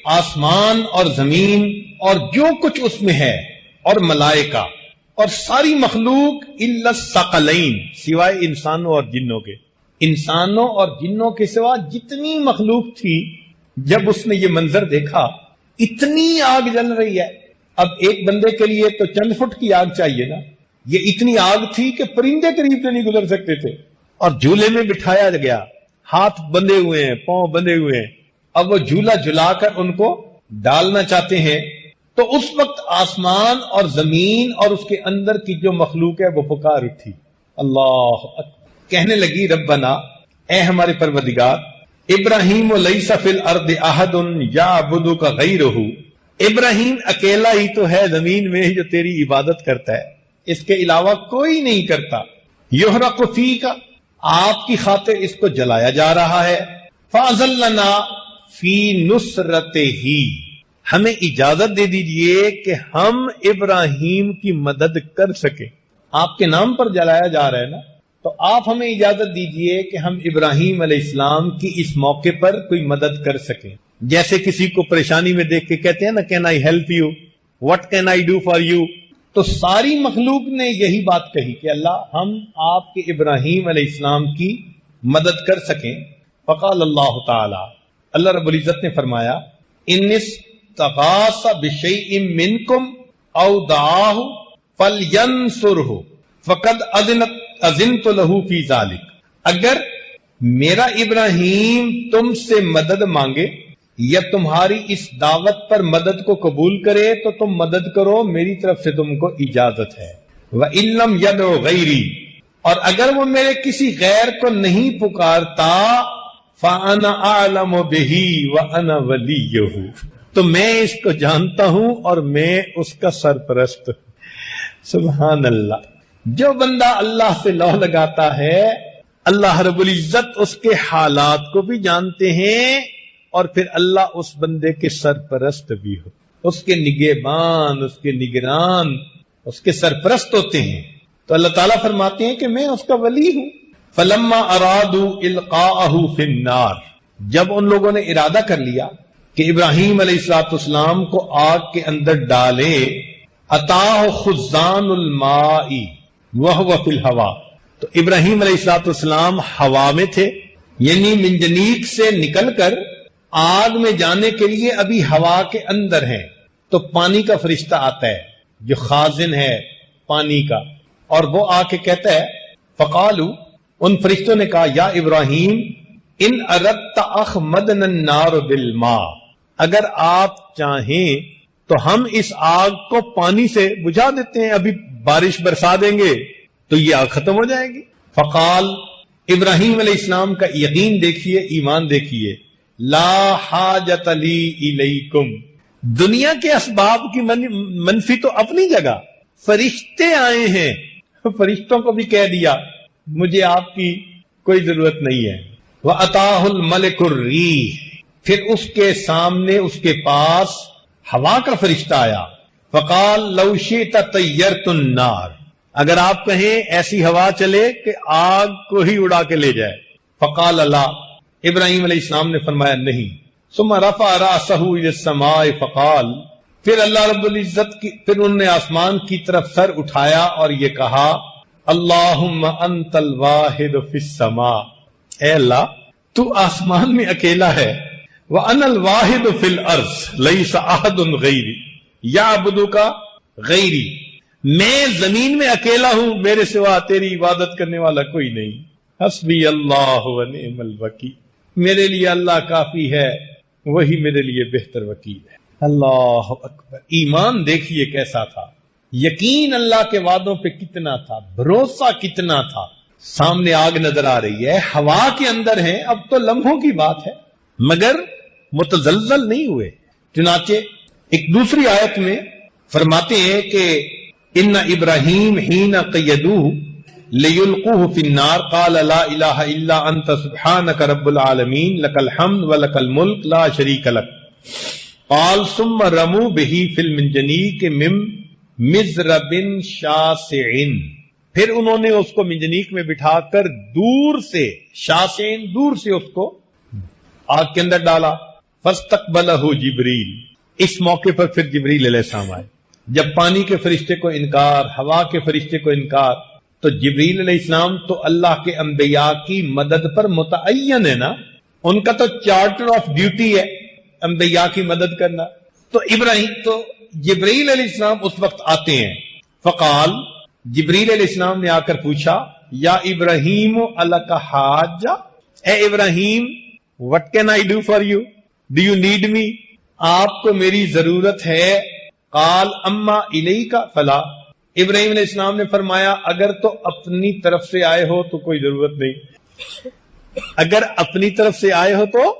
آسمان اور زمین اور جو کچھ اس میں ہے، اور ملائکہ اور ساری مخلوق، الا الثقلین، سوائے انسانوں اور جنوں کے. انسانوں اور جنوں کے سوا جتنی مخلوق تھی، جب اس نے یہ منظر دیکھا، اتنی آگ جل رہی ہے. اب ایک بندے کے لیے تو چند فٹ کی آگ چاہیے نا، یہ اتنی آگ تھی کہ پرندے قریب سے نہیں گزر سکتے تھے. اور جھولے میں بٹھایا گیا، ہاتھ بندھے ہوئے ہیں، پاؤں بندھے ہوئے ہیں. اب وہ جھولا جھلا کر ان کو ڈالنا چاہتے ہیں. تو اس وقت آسمان اور زمین اور اس کے اندر کی جو مخلوق ہے وہ پکار اٹھی، اللہ اکبر، کہنے لگی ربنا، اے ہمارے پروردگار، ابراہیم لیس فی الارض احد یعبدک غیرہ، ابراہیم اکیلا ہی تو ہے زمین میں جو تیری عبادت کرتا ہے، اس کے علاوہ کوئی نہیں کرتا. یحرق فیک، آپ کی خاطر اس کو جلایا جا رہا ہے. فاذن لنا فی نصرتہ، ہمیں اجازت دے دیجئے کہ ہم ابراہیم کی مدد کر سکیں. آپ کے نام پر جلایا جا رہا ہے نا، تو آپ ہمیں اجازت دیجئے کہ ہم ابراہیم علیہ السلام کی اس موقع پر کوئی مدد کر سکیں. جیسے کسی کو پریشانی میں دیکھ کے کہتے ہیں نا، can I help you, what can I do for you. تو ساری مخلوق نے یہی بات کہی کہ اللہ، ہم آپ کے ابراہیم علیہ السلام کی مدد کر سکیں. فقال اللہ تعالی، اللہ رب العزت نے فرمایا، ان استغاث بشیء منکم او دعاہ فلینصرہ فقد اذنت لہ فی ذلک، اگر میرا ابراہیم تم سے مدد مانگے یا تمہاری اس دعوت پر مدد کو قبول کرے تو تم مدد کرو، میری طرف سے تم کو اجازت ہے. وَإِن لَّمْ يَدْعُ غَيْرِي، اور اگر وہ میرے کسی غیر کو نہیں پکارتا، فَأَنَا أَعْلَمُ بِهِ وَأَنَا وَلِيُّهُ، تو میں اس کو جانتا ہوں اور میں اس کا سرپرست. سبحان اللہ. جو بندہ اللہ سے لو لگاتا ہے، اللہ رب العزت اس کے حالات کو بھی جانتے ہیں، اور پھر اللہ اس بندے کے سرپرست بھی ہو، اس کے نگہبان، اس کے نگران، اس کے سرپرست ہوتے ہیں. تو اللہ تعالیٰ فرماتے ہیں کہ میں اس کا ولی ہوں. فلما ارادوا القاءه فی النار، جب ان لوگوں نے ارادہ کر لیا کہ ابراہیم علیہ الصلوۃ والسلام کو آگ کے اندر ڈالے، اتاہ خزان الماء وهو فی الهواء، تو ابراہیم علیہ الصلوۃ والسلام ہوا میں تھے، یعنی منجنیک سے نکل کر آگ میں جانے کے لیے ابھی ہوا کے اندر ہیں. تو پانی کا فرشتہ آتا ہے جو خازن ہے پانی کا، اور وہ آ کے کہتا ہے، فقالوا، ان فرشتوں نے کہا، یا ابراہیم ان اردت اخمدنا النار بالماء، اگر آپ چاہیں تو ہم اس آگ کو پانی سے بجھا دیتے ہیں، ابھی بارش برسا دیں گے تو یہ آگ ختم ہو جائے گی. فقال، ابراہیم علیہ السلام کا یقین دیکھیے، ایمان دیکھیے، لا حاجت لی الیکم، دنیا کے اسباب کی منفی تو اپنی جگہ، فرشتے آئے ہیں، فرشتوں کو بھی کہہ دیا مجھے آپ کی کوئی ضرورت نہیں ہے. وَأَتَاهُ الْمَلِكُ الرِّيحِ، پھر اس کے سامنے، اس کے پاس ہوا کا فرشتہ آیا. فقال لو شئت طیرت النار، اگر آپ کہیں ایسی ہوا چلے کہ آگ کو ہی اڑا کے لے جائے. فقال اللہ، ابراہیم علیہ السلام نے فرمایا نہیں. ثم رفع رأسه الى السماء فقال، پھر اللہ رب العزت کی، پھر انہوں نے آسمان کی طرف سر اٹھایا اور یہ کہا، اللہم انت الواحد فی السماء، اے اللہ تو آسمان میں اکیلا ہے، وانا الواحد فی الارض لیس احد غیری یعبدک غیری، میں زمین میں اکیلا ہوں، میرے سوا تیری عبادت کرنے والا کوئی نہیں. حسبی اللہ ونعم الوکیل، میرے لیے اللہ کافی ہے، وہی میرے لیے بہتر وکیل ہے. اللہ اکبر. ایمان دیکھیے کیسا تھا، یقین اللہ کے وعدوں پہ کتنا تھا، بھروسہ کتنا تھا. سامنے آگ نظر آ رہی ہے، ہوا کے اندر ہیں، اب تو لمحوں کی بات ہے، مگر متزلزل نہیں ہوئے. چنانچہ ایک دوسری آیت میں فرماتے ہیں کہ ان ابراہیم حین قیدوہ لیلقوہ فی النار قال لا الہ الا انت سبحانک رب العالمین لک الحمد ولک الملک لا شریک لک قال ثم رموا بہ فی المنجنیق من مزرب شاسع، پھر انہوں نے اس کو منجنیق میں بٹھا کر دور سے، شاسعین دور سے اس کو آگ کے اندر ڈالا. فاستقبلہ جبریل، اس موقع پر پھر جبریل علیہ السلام آئے. جب پانی کے فرشتے کو انکار، ہوا کے فرشتے کو انکار، تو جبریل علیہ السلام تو اللہ کے انبیاء کی مدد پر متعین ہے نا، ان کا تو چارٹر آف ڈیوٹی ہے انبیاء کی مدد کرنا. تو جبریل علیہ السلام اس وقت آتے ہیں. فقال، جبریل علیہ السلام نے آ کر پوچھا، یا ابراہیم الک حاجہ، اے ابراہیم what can I do for you? Do you need me? آپ کو میری ضرورت ہے. قال اما الیک فلا، ابراہیم علیہ السلام نے فرمایا اگر تو اپنی طرف سے آئے ہو تو کوئی ضرورت نہیں، اگر اپنی طرف سے آئے ہو تو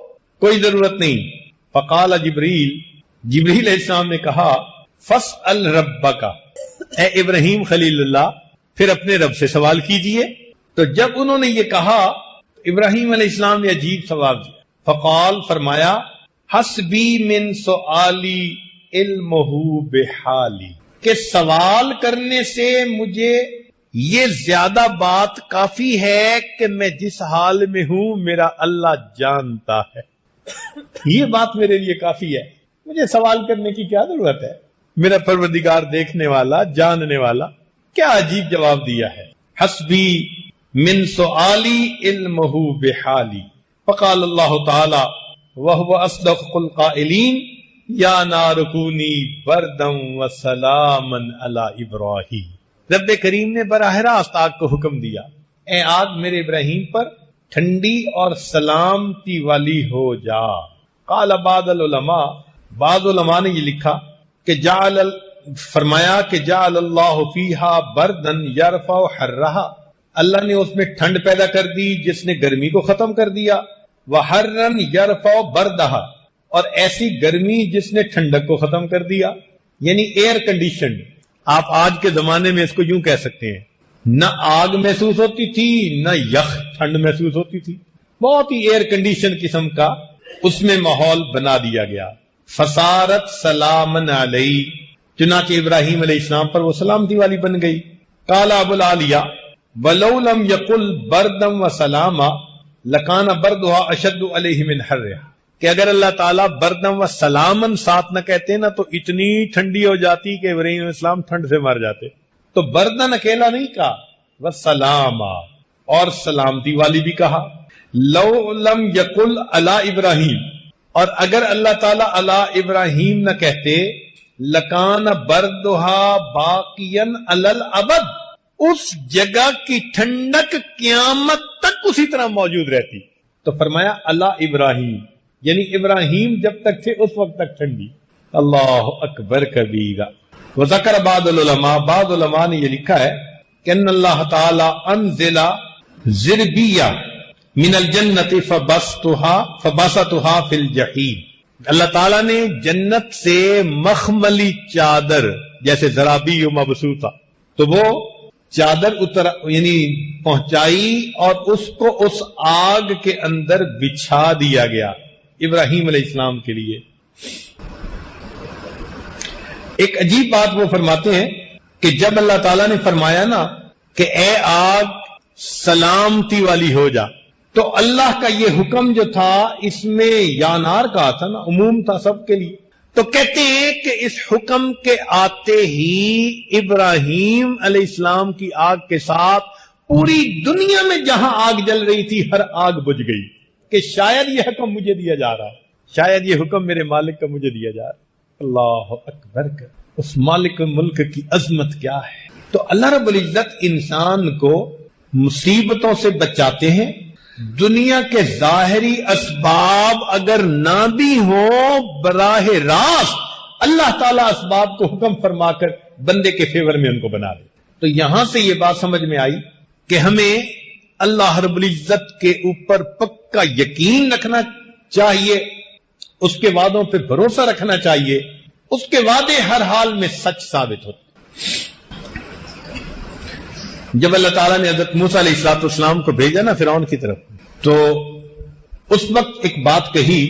کوئی ضرورت نہیں. فقال جبریل علیہ السلام نے کہا فاسأل ربک، اے ابراہیم خلیل اللہ پھر اپنے رب سے سوال کیجئے. تو جب انہوں نے یہ کہا ابراہیم علیہ السلام نے عجیب سوال دیا. فقال، فرمایا حسبی من سؤالی علمہ بحالی، کہ سوال کرنے سے مجھے یہ زیادہ بات کافی ہے کہ میں جس حال میں ہوں میرا اللہ جانتا ہے. یہ بات میرے لیے کافی ہے، مجھے سوال کرنے کی کیا ضرورت ہے، میرا پروردگار دیکھنے والا، جاننے والا. کیا عجیب جواب دیا ہے. حسبی من سؤالی علمہ بحالی. فقال اللہ تعالی وہو اصدق القائلین یا نار کونی بردا وسلاما علی ابراہیم. رب کریم نے براہ راست آگ کو حکم دیا، اے آگ میرے ابراہیم پر ٹھنڈی اور سلامتی والی ہو جا. قال بعض العلماء، بعض علماء نے یہ لکھا کہ فرمایا کہ جعل اللہ فیہا بردا یرفع حرہا، اللہ نے اس میں ٹھنڈ پیدا کر دی جس نے گرمی کو ختم کر دیا. وحرن یرفع بردہا، اور ایسی گرمی جس نے ٹھنڈک کو ختم کر دیا، یعنی ایئر کنڈیشن. آپ آج کے زمانے میں اس کو یوں کہہ سکتے ہیں، نہ آگ محسوس ہوتی تھی نہ یخ ٹھنڈ محسوس ہوتی تھی، بہت ہی ایئر کنڈیشن قسم کا اس میں ماحول بنا دیا گیا. فصارت سلامن علیہ، چنانچہ ابراہیم علیہ السلام پر وہ سلامتی والی بن گئی. قال ابو العالیہ ولو لم یقل بردم و سلاما لکان بردھا اشد علیہ من حرہا، کہ اگر اللہ تعالیٰ بردم و سلامن ساتھ نہ کہتے نا تو اتنی ٹھنڈی ہو جاتی کہ ابراہیم علیہ السلام ٹھنڈ سے مر جاتے. تو بردن اکیلا نہیں کہا، وسلاما، اور سلامتی والی بھی کہا. لو لم یقل علی ابراہیم، اور اگر اللہ تعالیٰ علی ابراہیم نہ کہتے لکان بردھا باقین علی الابد، اس جگہ کی ٹھنڈک قیامت تک اسی طرح موجود رہتی. تو فرمایا اللہ ابراہیم، یعنی ابراہیم جب تک تھے اس وقت تک ٹھنڈی. اللہ اکبر کبیرہ. وذکر بعض العلماء، بعض علماء نے یہ لکھا ہے کہ ان اللہ تعالی انزل زربیہ من الجنت فبسطها فی الجحیم، اللہ تعالیٰ نے جنت سے مخملی چادر جیسے زرابی و مبسوطہ، تو وہ چادر یعنی پہنچائی اور اس کو اس آگ کے اندر بچھا دیا گیا ابراہیم علیہ السلام کے لیے. ایک عجیب بات وہ فرماتے ہیں کہ جب اللہ تعالیٰ نے فرمایا نا کہ اے آگ سلامتی والی ہو جا، تو اللہ کا یہ حکم جو تھا اس میں یا نار کہا تھا نا، عموم تھا سب کے لیے. تو کہتے ہیں کہ اس حکم کے آتے ہی ابراہیم علیہ السلام کی آگ کے ساتھ پوری دنیا میں جہاں آگ جل رہی تھی ہر آگ بجھ گئی، کہ شاید یہ حکم مجھے دیا جا رہا ہے، شاید یہ حکم میرے مالک کا مجھے دیا جا رہا ہے. اللہ اکبر. اس مالک ملک کی عظمت کیا ہے. تو اللہ رب العزت انسان کو مصیبتوں سے بچاتے ہیں. دنیا کے ظاہری اسباب اگر نہ بھی ہوں، براہ راست اللہ تعالیٰ اسباب کو حکم فرما کر بندے کے فیور میں ان کو بنا دے. تو یہاں سے یہ بات سمجھ میں آئی کہ ہمیں اللہ رب العزت کے اوپر پکا یقین رکھنا چاہیے اس کے وعدوں پہ بھروسہ رکھنا چاہیے، اس کے وعدے ہر حال میں سچ ثابت ہوتے۔ جب اللہ تعالیٰ نے حضرت موسیٰ علیہ السلام کو بھیجا نا فرعون کی طرف، تو اس وقت ایک بات کہی،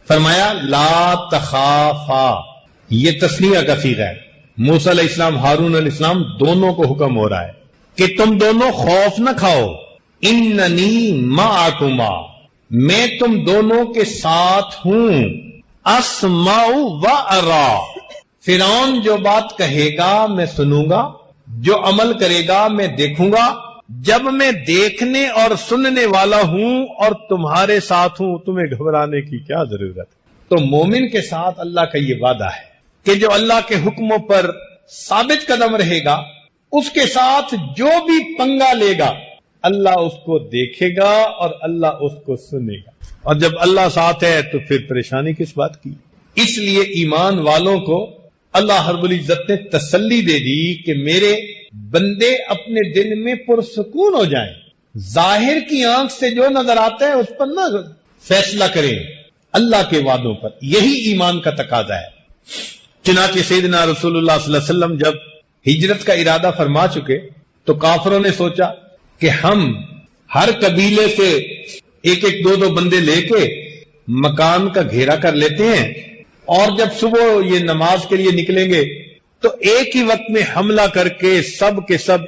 فرمایا لا تخافا، یہ تسنیہ کا صیغہ ہے، موسیٰ علیہ السلام ہارون علیہ السلام دونوں کو حکم ہو رہا ہے کہ تم دونوں خوف نہ کھاؤ، اننی معکما، میں تم دونوں کے ساتھ ہوں، اسمع و ارا، فرعون جو بات کہے گا میں سنوں گا، جو عمل کرے گا میں دیکھوں گا، جب میں دیکھنے اور سننے والا ہوں اور تمہارے ساتھ ہوں، تمہیں گھبرانے کی کیا ضرورت ہے؟ تو مومن کے ساتھ اللہ کا یہ وعدہ ہے کہ جو اللہ کے حکموں پر ثابت قدم رہے گا، اس کے ساتھ جو بھی پنگا لے گا اللہ اس کو دیکھے گا اور اللہ اس کو سنے گا، اور جب اللہ ساتھ ہے تو پھر پریشانی کس بات کی؟ اس لیے ایمان والوں کو اللہ رب العزت نے تسلی دے دی کہ میرے بندے اپنے دل میں پرسکون ہو جائیں، ظاہر کی آنکھ سے جو نظر آتا ہے اس پر نہ فیصلہ کریں، اللہ کے وعدوں پر، یہی ایمان کا تقاضا ہے۔ چنانچہ سیدنا رسول اللہ صلی اللہ علیہ وسلم جب ہجرت کا ارادہ فرما چکے تو کافروں نے سوچا کہ ہم ہر قبیلے سے ایک ایک دو بندے لے کے مکان کا گھیرا کر لیتے ہیں، اور جب صبح یہ نماز کے لیے نکلیں گے تو ایک ہی وقت میں حملہ کر کے سب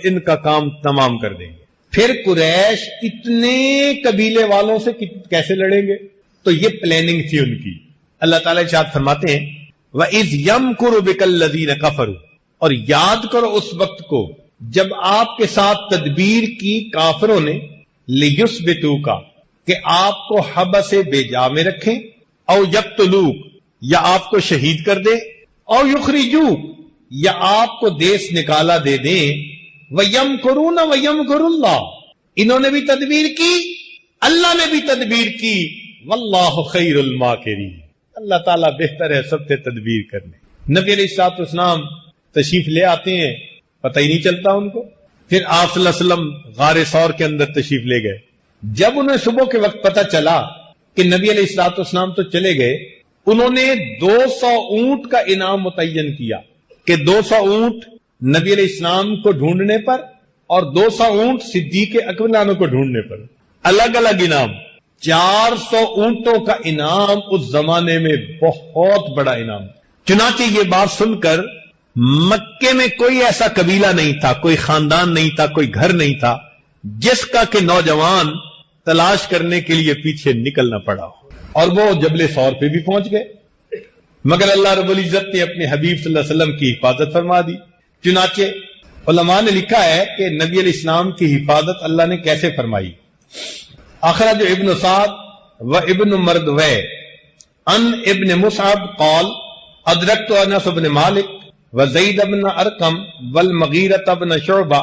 ان کا کام تمام کر دیں گے، پھر قریش اتنے قبیلے والوں سے کیسے لڑیں گے؟ تو یہ پلاننگ تھی ان کی۔ اللہ تعالیٰ ارشاد فرماتے ہیں وَإِذْ يَمْكُرُ بِكَ الَّذِينَ كَفَرُوا، اور یاد کرو اس وقت کو جب آپ کے ساتھ تدبیر کی کافروں نے، لِيُثْبِتُوكَ، کہ آپ کو حبس بے جا میں رکھیں، او یقتلوک، یا آپ کو شہید کر دیں، او یخرجوک، یا آپ کو دیس نکالا دے دیں، وَيَمْكُرُونَ وَيَمْكُرُ اللَّهُ، انہوں نے بھی تدبیر کی، اللہ نے بھی تدبیر کی، وَاللَّهُ خَيْرُ الْمَاكِرِينَ، اللہ تعالیٰ بہتر ہے سب سے تدبیر کرنے۔ نبی علیہ الصلوۃ والسلام تشریف لے آتے ہیں، پتہ ہی نہیں چلتا ان کو، پھر آپ صلی اللہ علیہ وسلم غار ثور کے اندر تشریف لے گئے۔ جب انہیں صبح کے وقت پتہ چلا کہ نبی علیہ الصلوۃ والسلام تو چلے گئے، انہوں نے 200 اونٹ کا انعام متعین کیا کہ 200 اونٹ نبی علیہ السلام کو ڈھونڈنے پر اور 200 اونٹ صدیق اکبر عنہ کو ڈھونڈنے پر، الگ الگ انعام۔ 400 اونٹوں کا انعام اس زمانے میں بہت بڑا انعام۔ چنانچہ یہ بات سن کر مکے میں کوئی ایسا قبیلہ نہیں تھا، کوئی خاندان نہیں تھا، کوئی گھر نہیں تھا جس کا کہ نوجوان تلاش کرنے کے لیے پیچھے نکلنا پڑا ہو، اور وہ جبل ثور پہ بھی پہنچ گئے، مگر اللہ رب العزت نے اپنے حبیب صلی اللہ علیہ وسلم کی حفاظت فرما دی۔ چنانچہ علماء نے لکھا ہے کہ نبی علیہ السلام کی حفاظت اللہ نے کیسے فرمائی۔ اخرج ابن سعد و ابن مردوے ان ابن مصعب قال ادرکت انس بن مالک وزید بن ارقم والمغیرة بن شعبہ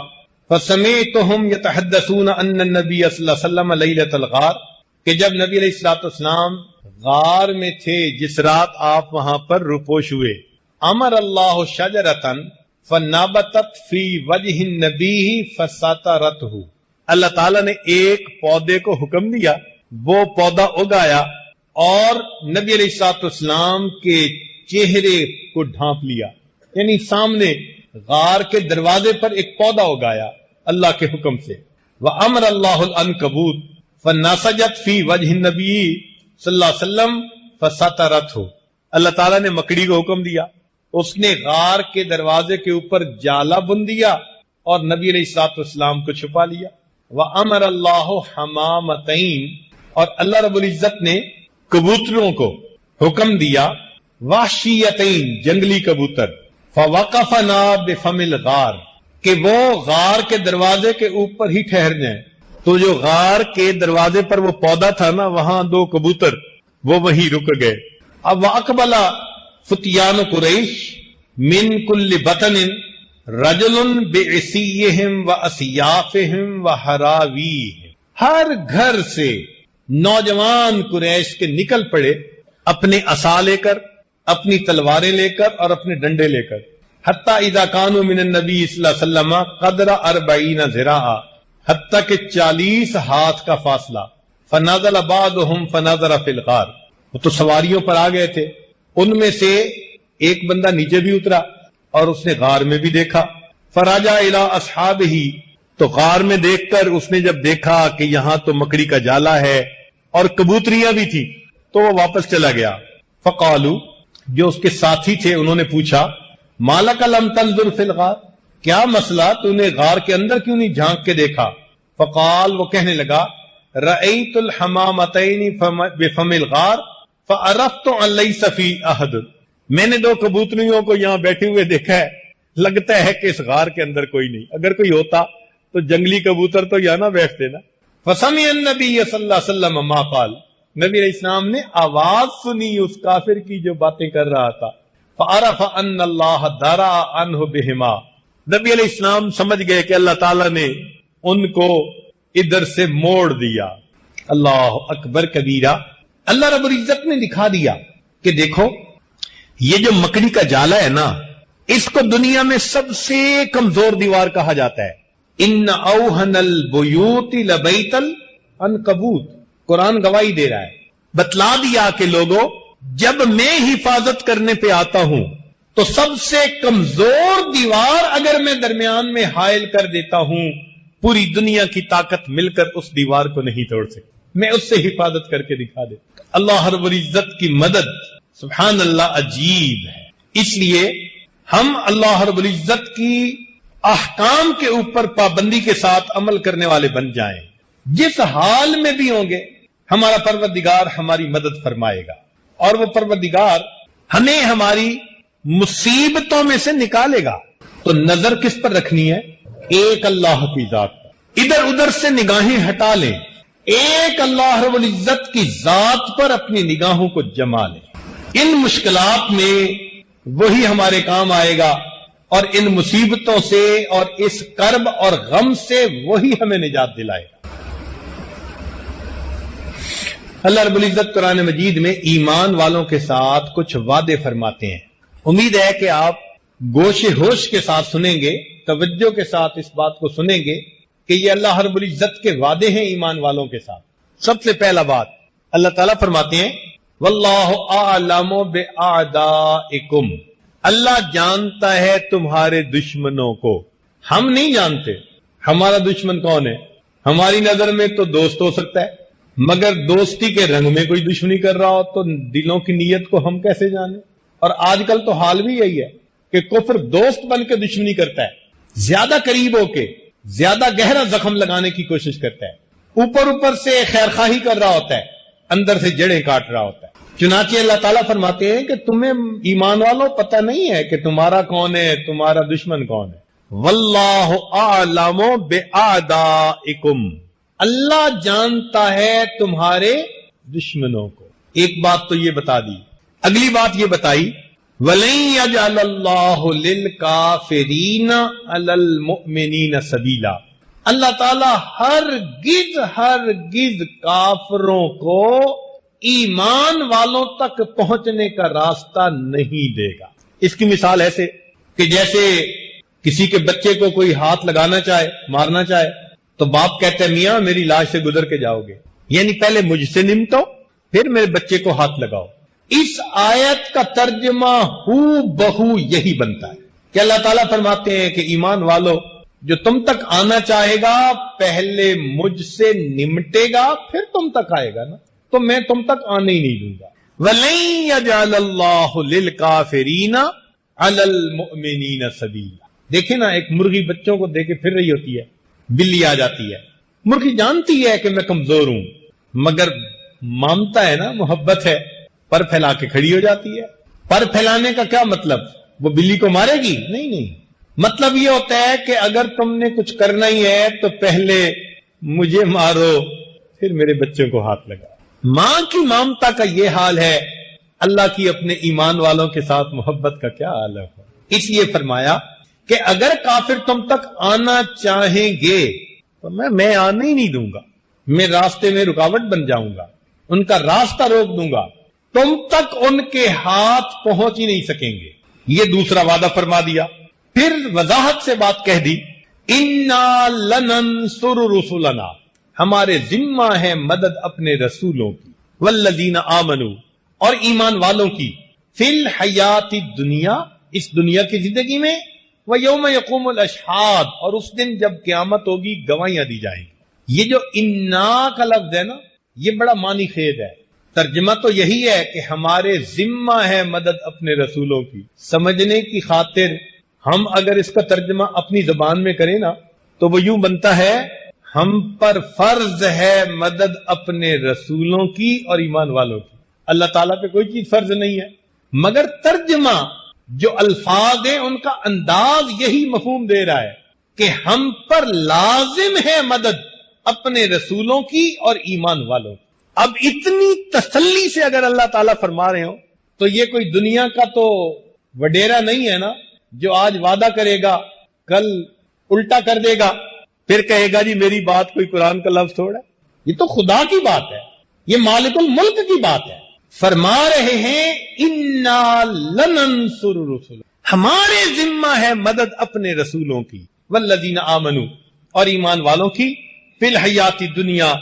فسمعتهم يتحدثون ان النبي صلی اللہ علیہ وسلم لیلۃ الغار، کہ جب نبی علیہ الصلوۃ والسلام غار میں تھے جس رات آپ وہاں پر روپوش ہوئے، امر اللہ شجرۃ فنبتت فی وجہ النبی فسترتہ، اللہ تعالیٰ نے ایک پودے کو حکم دیا، وہ پودا اگایا اور نبی علیہ الصلوۃ والسلام کے چہرے کو ڈھانپ لیا، یعنی سامنے غار کے دروازے پر ایک پودا اگایا اللہ کے حکم سے۔ وَأَمْرَ اللَّهُ الْعَنْكَبُوتَ فَنَسَجَتْ فِي وَجْهِ النَّبِيِّ صلی اللہ علیہ وسلم فَسَتَرَتْهُ، اللہ تعالیٰ نے مکڑی کو حکم دیا، اس نے غار کے دروازے کے اوپر جالا بن دیا اور نبی علیہ الصلوۃ والسلام کو چھپا لیا۔ وَأَمَرَ اللَّهُ حَمَامَتَيْن، اور اللہ رب العزت نے کبوتروں کو حکم دیا، وحشیتین، جنگلی کبوتر، فَوَقَفَنَا بِفَمِ الْغَارِ، کہ وہ غار کے دروازے کے اوپر ہی ٹھہر جائیں۔ تو جو غار کے دروازے پر وہ پودا تھا نا، وہاں 2 کبوتر وہ وہیں رک گئے۔ اب وَأَقْبَلَ فُتْيَانُ قُرَيْشٍ مِنْ كُلِّ بَطَنٍ رَجُلٌ بِعِصِيِّهِمْ وَأَسْيَافِهِمْ وَحَرَاوِيهِمْ، ہر گھر سے نوجوان قریش کے نکل پڑے اپنے عصا لے کر، اپنی تلواریں لے کر اور اپنے ڈنڈے لے کر، حتیٰ اذا کانوا من النبی صلی اللہ علیہ وسلم قدر 40 ذراعا، حتیٰ کہ 40 ہاتھ کا فاصلہ، فنزل بعضهم فنظر فی الغار، وہ تو سواریوں پر آ گئے تھے. ان میں سے ایک بندہ نیچے بھی اترا اور اس نے غار میں بھی دیکھا. فراجع الی اصحابہ، تو غار میں دیکھ کر اس نے جب دیکھا کہ یہاں تو مکڑی کا جالا ہے اور کبوتریاں بھی تھی تو وہ واپس چلا گیا. فقالو، جو اس کے ساتھی تھے انہوں نے پوچھا مالک لم تنظر فی الغار، کیا مسئلہ، تو نے غار کے اندر کیوں نہیں جھانک کے دیکھا؟ فقال، وہ کہنے لگا رأیت الحمامتین بفم الغار فعرفت ان لیس فی احد، میں نے 2 کبوتریوں کو یہاں بیٹھے ہوئے دیکھا ہے، لگتا ہے کہ اس غار کے اندر کوئی نہیں، اگر کوئی ہوتا تو جنگلی کبوتر تو یہاں نہ بیٹھتے نا. فسمع النبی صلی اللہ علیہ وسلم ما قال، نبی علیہ السلام نے آواز سنی اس کافر کی جو باتیں کر رہا تھا. فعرف ان اللہ درا عنہ بہما، نبی علیہ السلام سمجھ گئے کہ اللہ تعالیٰ نے ان کو ادھر سے موڑ دیا. اللہ اکبر کبیرہ. اللہ رب العزت نے دکھا دیا کہ دیکھو یہ جو مکڑی کا جالا ہے نا، اس کو دنیا میں سب سے کمزور دیوار کہا جاتا ہے. ان اوہن البیوت لبیت العنکبوت، قرآن گواہی دے رہا ہے، بتلا دیا کہ لوگوں جب میں حفاظت کرنے پہ آتا ہوں تو سب سے کمزور دیوار اگر میں درمیان میں حائل کر دیتا ہوں، پوری دنیا کی طاقت مل کر اس دیوار کو نہیں توڑ سکتی، میں اس سے حفاظت کر کے دکھا دیتا. اللہ رب العزت کی مدد سبحان اللہ عجیب ہے. اس لیے ہم اللہ رب العزت کی احکام کے اوپر پابندی کے ساتھ عمل کرنے والے بن جائیں. جس حال میں بھی ہوں گے ہمارا پروردگار ہماری مدد فرمائے گا، اور وہ پروردگار ہمیں ہماری مصیبتوں میں سے نکالے گا. تو نظر کس پر رکھنی ہے؟ ایک اللہ کی ذات پر. ادھر ادھر سے نگاہیں ہٹا لیں، ایک اللہ رب العزت کی ذات پر اپنی نگاہوں کو جما لیں. ان مشکلات میں وہی ہمارے کام آئے گا، اور ان مصیبتوں سے اور اس کرب اور غم سے وہی ہمیں نجات دلائے گا. اللہ رب العزت قرآن مجید میں ایمان والوں کے ساتھ کچھ وعدے فرماتے ہیں. امید ہے کہ آپ گوش ہوش کے ساتھ سنیں گے، توجہ کے ساتھ اس بات کو سنیں گے کہ یہ اللہ رب العزت کے وعدے ہیں ایمان والوں کے ساتھ. سب سے پہلا بات اللہ تعالیٰ فرماتے ہیں واللہ اعلم باعدائکم، اللہ جانتا ہے تمہارے دشمنوں کو. ہم نہیں جانتے ہمارا دشمن کون ہے. ہماری نظر میں تو دوست ہو سکتا ہے، مگر دوستی کے رنگ میں کوئی دشمنی کر رہا ہو تو دلوں کی نیت کو ہم کیسے جانیں؟ اور آج کل تو حال بھی یہی ہے کہ کفر دوست بن کے دشمنی کرتا ہے، زیادہ قریب ہو کے زیادہ گہرا زخم لگانے کی کوشش کرتا ہے. اوپر اوپر سے خیر خواہی کر رہا ہوتا ہے، اندر سے جڑیں کاٹ رہا ہوتا ہے. چنانچہ اللہ تعالیٰ فرماتے ہیں کہ تمہیں ایمان والوں پتہ نہیں ہے کہ تمہارا کون ہے، تمہارا دشمن کون ہے. واللہ اعلم باعدائکم، اللہ جانتا ہے تمہارے دشمنوں کو. ایک بات تو یہ بتا دی. اگلی بات یہ بتائی وَلَن يَجْعَلَ اللَّهُ لِلْكَافِرِينَ عَلَى الْمُؤْمِنِينَ سَبِيلًا، اللہ تعالیٰ ہرگز کافروں کو ایمان والوں تک پہنچنے کا راستہ نہیں دے گا. اس کی مثال ایسے کہ جیسے کسی کے بچے کو کوئی ہاتھ لگانا چاہے، مارنا چاہے، تو باپ کہتا ہے میاں میری لاش سے گزر کے جاؤ گے، یعنی پہلے مجھ سے نمٹو پھر میرے بچے کو ہاتھ لگاؤ. اس آیت کا ترجمہ ہو بہو یہی بنتا ہے کہ اللہ تعالیٰ فرماتے ہیں کہ ایمان والو جو تم تک آنا چاہے گا پہلے مجھ سے نمٹے گا پھر تم تک آئے گا نا، تو میں تم تک آنے ہی نہیں دوں گا. وَلَن يَجْعَلَ اللَّهُ لِلْكَافِرِينَ عَلَى الْمُؤْمِنِينَ سَبِيلًا. دیکھیں نا، ایک مرغی بچوں کو دے کے پھر رہی ہوتی ہے، بلی آ جاتی ہے. مرغی جانتی ہے کہ میں کمزور ہوں، مگر مامتا ہے نا، محبت ہے، پر پھیلا کے کھڑی ہو جاتی ہے. پر پھیلانے کا کیا مطلب؟ وہ بلی کو مارے گی؟ نہیں، مطلب یہ ہوتا ہے کہ اگر تم نے کچھ کرنا ہی ہے تو پہلے مجھے مارو پھر میرے بچوں کو ہاتھ لگا. ماں کی مامتا کا یہ حال ہے، اللہ کی اپنے ایمان والوں کے ساتھ محبت کا کیا حال ہے. اس لیے فرمایا کہ اگر کافر تم تک آنا چاہیں گے تو میں آنے ہی نہیں دوں گا، میں راستے میں رکاوٹ بن جاؤں گا، ان کا راستہ روک دوں گا، تم تک ان کے ہاتھ پہنچ ہی نہیں سکیں گے. یہ دوسرا وعدہ فرما دیا. پھر وضاحت سے بات کہہ دی اِنَّا لَنَنْصُرُ رُسُلَنَا، ہمارے ذمہ ہے مدد اپنے رسولوں کی. وَالَّذِينَ آمَنُوا، اور ایمان والوں کی فی الحیات دنیا، اس دنیا کی زندگی میں، وَيَوْمَ يَقُومُ الْأَشْهَادُ، اور اس دن جب قیامت ہوگی گواہیاں دی جائیں گی۔ یہ جو انا کا لفظ ہے نا، یہ بڑا معنی خیز ہے۔ ترجمہ تو یہی ہے کہ ہمارے ذمہ ہے مدد اپنے رسولوں کی۔ سمجھنے کی خاطر ہم اگر اس کا ترجمہ اپنی زبان میں کریں نا تو وہ یوں بنتا ہے، ہم پر فرض ہے مدد اپنے رسولوں کی اور ایمان والوں کی۔ اللہ تعالیٰ پہ کوئی چیز فرض نہیں ہے، مگر ترجمہ جو الفاظ ہیں ان کا انداز یہی مفہوم دے رہا ہے کہ ہم پر لازم ہے مدد اپنے رسولوں کی اور ایمان والوں کی۔ اب اتنی تسلی سے اگر اللہ تعالیٰ فرما رہے ہو تو یہ کوئی دنیا کا تو وڈیرا نہیں ہے نا، جو آج وعدہ کرے گا کل الٹا کر دے گا، پھر کہے گا جی میری بات کوئی قرآن کا لفظ تھوڑا ہے۔ یہ تو خدا کی بات ہے، یہ مالک الملک کی بات ہے۔ فرما رہے ہیں انا لننصر رسول، ہمارے ذمہ ہے مدد اپنے رسولوں کی، والذین آمنوا، اور ایمان والوں کی، فی الحیات دنیا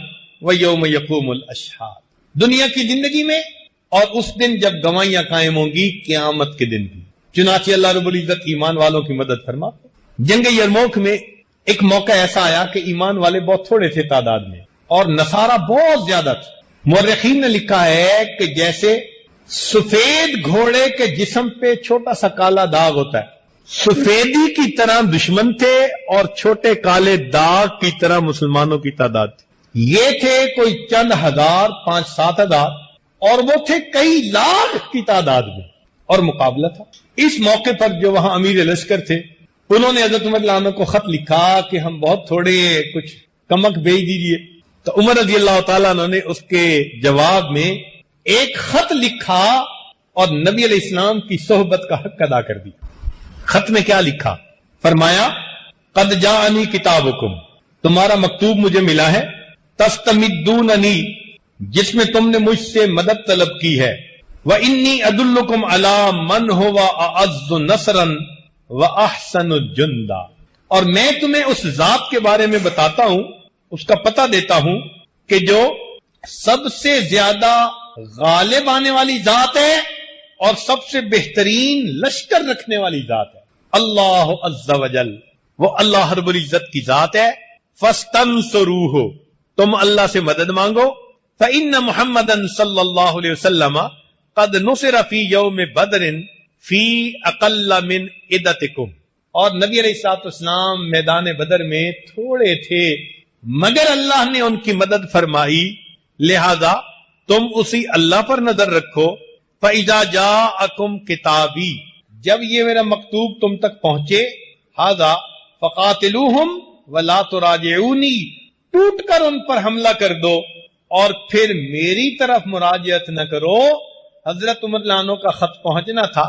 ویوم یقوم الاشہاد، دنیا کی زندگی میں اور اس دن جب گواہیاں قائم ہوں گی قیامت کے دن بھی۔ چنانچہ اللہ رب العزت ایمان والوں کی مدد فرما۔ جنگ یرموک میں ایک موقع ایسا آیا کہ ایمان والے بہت تھوڑے تھے تعداد میں اور نصارہ بہت زیادہ تھے۔ مورخین نے لکھا ہے کہ جیسے سفید گھوڑے کے جسم پہ چھوٹا سا کالا داغ ہوتا ہے، سفیدی کی طرح دشمن تھے اور چھوٹے کالے داغ کی طرح مسلمانوں کی تعداد تھی۔ یہ تھے کوئی چند ہزار، 5-7 ہزار، اور وہ تھے کئی لاکھ کی تعداد میں، اور مقابلہ تھا۔ اس موقع پر جو وہاں امیر لشکر تھے انہوں نے حضرت عمر رضی اللہ عنہ کو خط لکھا کہ ہم بہت تھوڑے، کچھ کمک بھیج دیجیے۔ تو عمر رضی اللہ تعالیٰ عنہ نے اس کے جواب میں ایک خط لکھا اور نبی علیہ السلام کی صحبت کا حق ادا کر دیا۔ خط میں کیا لکھا؟ فرمایا قد جاءنی کتابکم، تمہارا مکتوب مجھے ملا ہے، تستمدوننی، جس میں تم نے مجھ سے مدد طلب کی ہے، وانی ادلکم علی من هو اعز نصرا واحسن جندا، اور میں تمہیں اس ذات کے بارے میں بتاتا ہوں، اس کا پتہ دیتا ہوں کہ جو سب سے زیادہ غالب آنے والی ذات ہے اور سب سے بہترین لشکر رکھنے والی ذات ہے۔ اللہ عز وجل، وہ اللہ رب العزت کی ذات ہے۔ فاستنصروہ، تم اللہ سے مدد مانگو۔ فإن محمدًا صلی اللہ علیہ وسلم قد نصر فی یوم بدر فی اقل من عدتکم، اور نبی علیہ الصلوۃ والسلام میدان بدر میں تھوڑے تھے مگر اللہ نے ان کی مدد فرمائی، لہذا تم اسی اللہ پر نظر رکھو۔ فإذا جاءکم کتابی، جب یہ میرا مکتوب تم تک پہنچے، ھذا فقاتلوہم ولا تراجعونی، ٹوٹ کر ان پر حملہ کر دو اور پھر میری طرف مراجعت نہ کرو۔ حضرت عمر رضی اللہ عنہ کا خط پہنچنا تھا،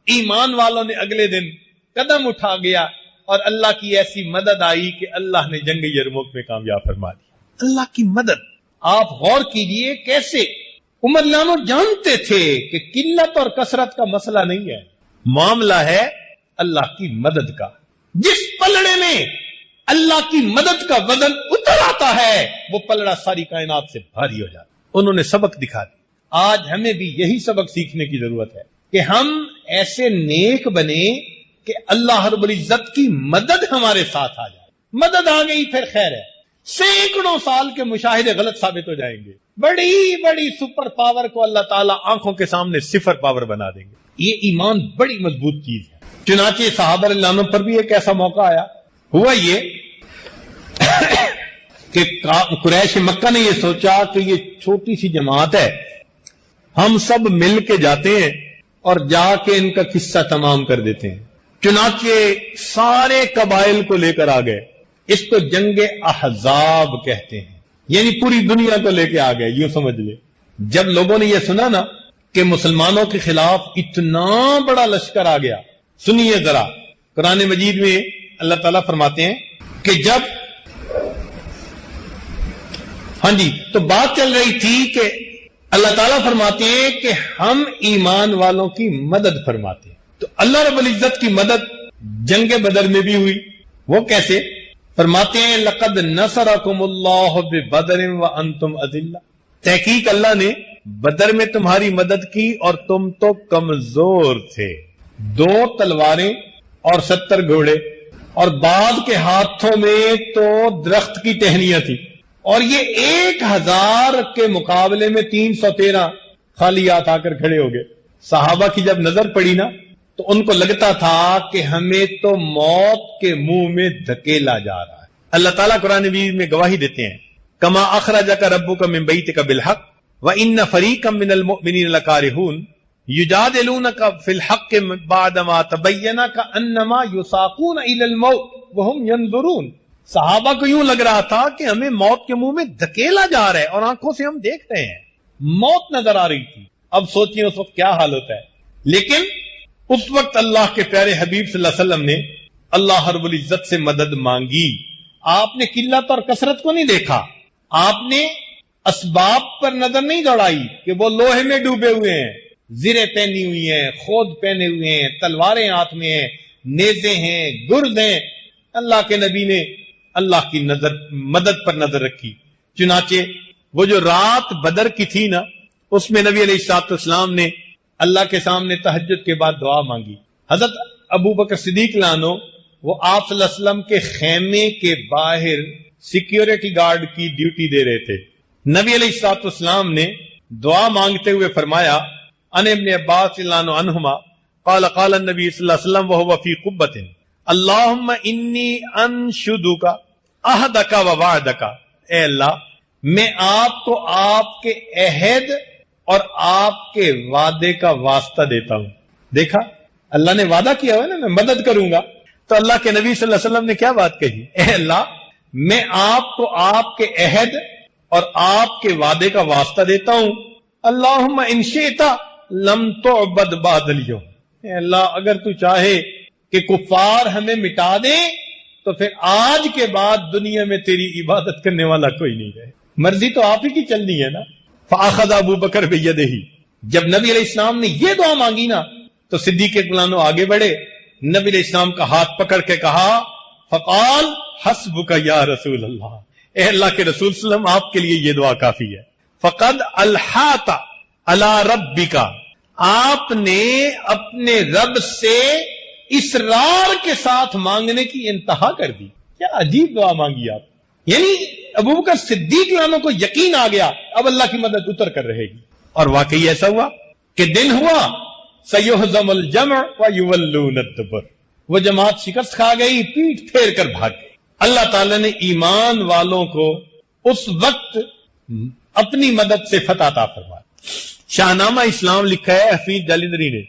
ایمان والوں نے اگلے دن قدم اٹھا گیا اور اللہ کی ایسی مدد آئی کہ اللہ نے جنگ یرموک میں کامیاب فرما دیا۔ اللہ کی مدد، آپ غور کیجئے کیسے عمر رضی اللہ عنہ جانتے تھے کہ قلت اور کثرت کا مسئلہ نہیں ہے، معاملہ ہے اللہ کی مدد کا۔ جس پلڑے میں اللہ کی مدد کا وزن اتر آتا ہے وہ پلڑا ساری کائنات سے بھاری ہو جاتا ہے۔ انہوں نے سبق دکھا دیا۔ آج ہمیں بھی یہی سبق سیکھنے کی ضرورت ہے کہ ہم ایسے نیک بنے کہ اللہ رب العزت کی مدد ہمارے ساتھ آ جائے۔ مدد آ گئی پھر خیر ہے، سینکڑوں سال کے مشاہدے غلط ثابت ہو جائیں گے، بڑی بڑی سپر پاور کو اللہ تعالیٰ آنکھوں کے سامنے صفر پاور بنا دیں گے۔ یہ ایمان بڑی مضبوط چیز ہے۔ چنانچہ صحابہ رضی اللہ عنہ پر بھی ایک ایسا موقع آیا، ہوا یہ کہ قریش مکہ نے یہ سوچا کہ یہ چھوٹی سی جماعت ہے، ہم سب مل کے جاتے ہیں اور جا کے ان کا قصہ تمام کر دیتے ہیں۔ چنانچہ سارے قبائل کو لے کر آ گئے، اس کو جنگ احزاب کہتے ہیں، یعنی پوری دنیا کو لے کے آ گئے، یوں سمجھ لے۔ جب لوگوں نے یہ سنا نا کہ مسلمانوں کے خلاف اتنا بڑا لشکر آ گیا، سنیے ذرا، قرآن مجید میں اللہ تعالیٰ فرماتے ہیں کہ جب تو بات چل رہی تھی کہ اللہ تعالیٰ فرماتے ہیں کہ ہم ایمان والوں کی مدد فرماتے ہیں، تو اللہ رب العزت کی مدد جنگ بدر میں بھی ہوئی۔ وہ کیسے؟ فرماتے ہیں لقد نصرکم اللہ ببدر وانتم اذلہ، تحقیق اللہ نے بدر میں تمہاری مدد کی اور تم تو کمزور تھے، 2 تلواریں اور 70 گھوڑے، اور بعض کے ہاتھوں میں تو درخت کی ٹہنیاں تھی، اور یہ 1000 کے مقابلے میں 313 خالی ہاتھ آ کر کھڑے ہو گئے۔ صحابہ کی جب نظر پڑی نا تو ان کو لگتا تھا کہ ہمیں تو موت کے منہ میں دھکیلا جا رہا ہے۔ اللہ تعالیٰ قرآن مجید میں گواہی دیتے ہیں، کما اخرجک ربک من بیتک بالحق وان فریقا من المؤمنین لکارہون یجادلونک فی الحق بعدما تبین کانما یساقون الی الموت وہم ینظرون۔ صحابہ کو یوں لگ رہا تھا کہ ہمیں موت کے منہ میں دھکیلا جا رہا ہے اور آنکھوں سے ہم دیکھ رہے ہیں، موت نظر آ رہی تھی۔ اب سوچئے اس وقت کیا حال ہوتا ہے۔ لیکن اس وقت اللہ کے پیارے حبیب صلی اللہ علیہ وسلم نے اللہ رب العزت سے مدد مانگی۔ آپ نے قلت اور کثرت کو نہیں دیکھا، آپ نے اسباب پر نظر نہیں دوڑائی کہ وہ لوہے میں ڈوبے ہوئے ہیں، زریں پہنی ہوئی ہیں، خود پہنے ہوئے ہیں، تلواریں ہاتھ میں ہیں، نیزے ہیں، گرد ہیں۔ اللہ کے نبی نے اللہ کی مدد پر نظر رکھی۔ چنانچہ وہ جو رات بدر کی تھی نا، اس میں نبی علیہ الصلوۃ والسلام نے اللہ کے سامنے تہجد کے بعد دعا مانگی۔ حضرت ابو بکر صدیق لانو وہ آپ صلی اللہ علیہ وسلم کے خیمے کے باہر سیکیورٹی گارڈ کی ڈیوٹی دے رہے تھے۔ نبی علیہ الصلوۃ والسلام نے دعا مانگتے ہوئے فرمایا، ان ابن عباس رضی اللہ عنہما قال قال النبی صلی اللہ علیہ وسلم وهو فی قبۃ اللہم انی انشدک عہدک ووعدک، اے اللہ میں آپ کو آپ کے عہد اور آپ کے وعدے کا واسطہ دیتا ہوں۔ دیکھا اللہ نے وعدہ کیا ہوا نا میں مدد کروں گا، تو اللہ کے نبی صلی اللہ علیہ وسلم نے کیا بات کہی، اے اللہ میں آپ کو آپ کے عہد اور آپ کے وعدے کا واسطہ دیتا ہوں، اللہم ان شئت لم تعبد بعد اليوم، اے اللہ اگر تو چاہے کہ کفار ہمیں مٹا دیں تو پھر آج کے بعد دنیا میں تیری عبادت کرنے والا کوئی نہیں رہے، مرضی تو آپ ہی کی چلنی ہے نا۔ فاخذ ابو بکر بیدہ، جب نبی علیہ السلام نے یہ دعا مانگی نا تو صدیق اکبر آگے بڑھے، نبی علیہ السلام کا ہاتھ پکڑ کے کہا، فقال حسبک یا رسول اللہ، اے اللہ کے رسول صلی اللہ علیہ وسلم آپ کے لیے یہ دعا کافی ہے۔ فقد الحات علی ربک، آپ نے اپنے رب سے اصرار کے ساتھ مانگنے کی انتہا کر دی۔ کیا عجیب دعا مانگی آپ، یعنی ابو بکر صدیق عنہ کو یقین آ گیا اب اللہ کی مدد اتر کر رہے گی، اور واقعی ایسا ہوا کہ دن ہوا سیہزم الجمع ویولون الدبر، وہ جماعت شکست کھا گئی، پیٹ پھیر کر بھاگ گئی۔ اللہ تعالیٰ نے ایمان والوں کو اس وقت اپنی مدد سے فتح عطا فرمایا۔ شاہنامہ اسلام لکھا ہے حفیظ جالندری نے،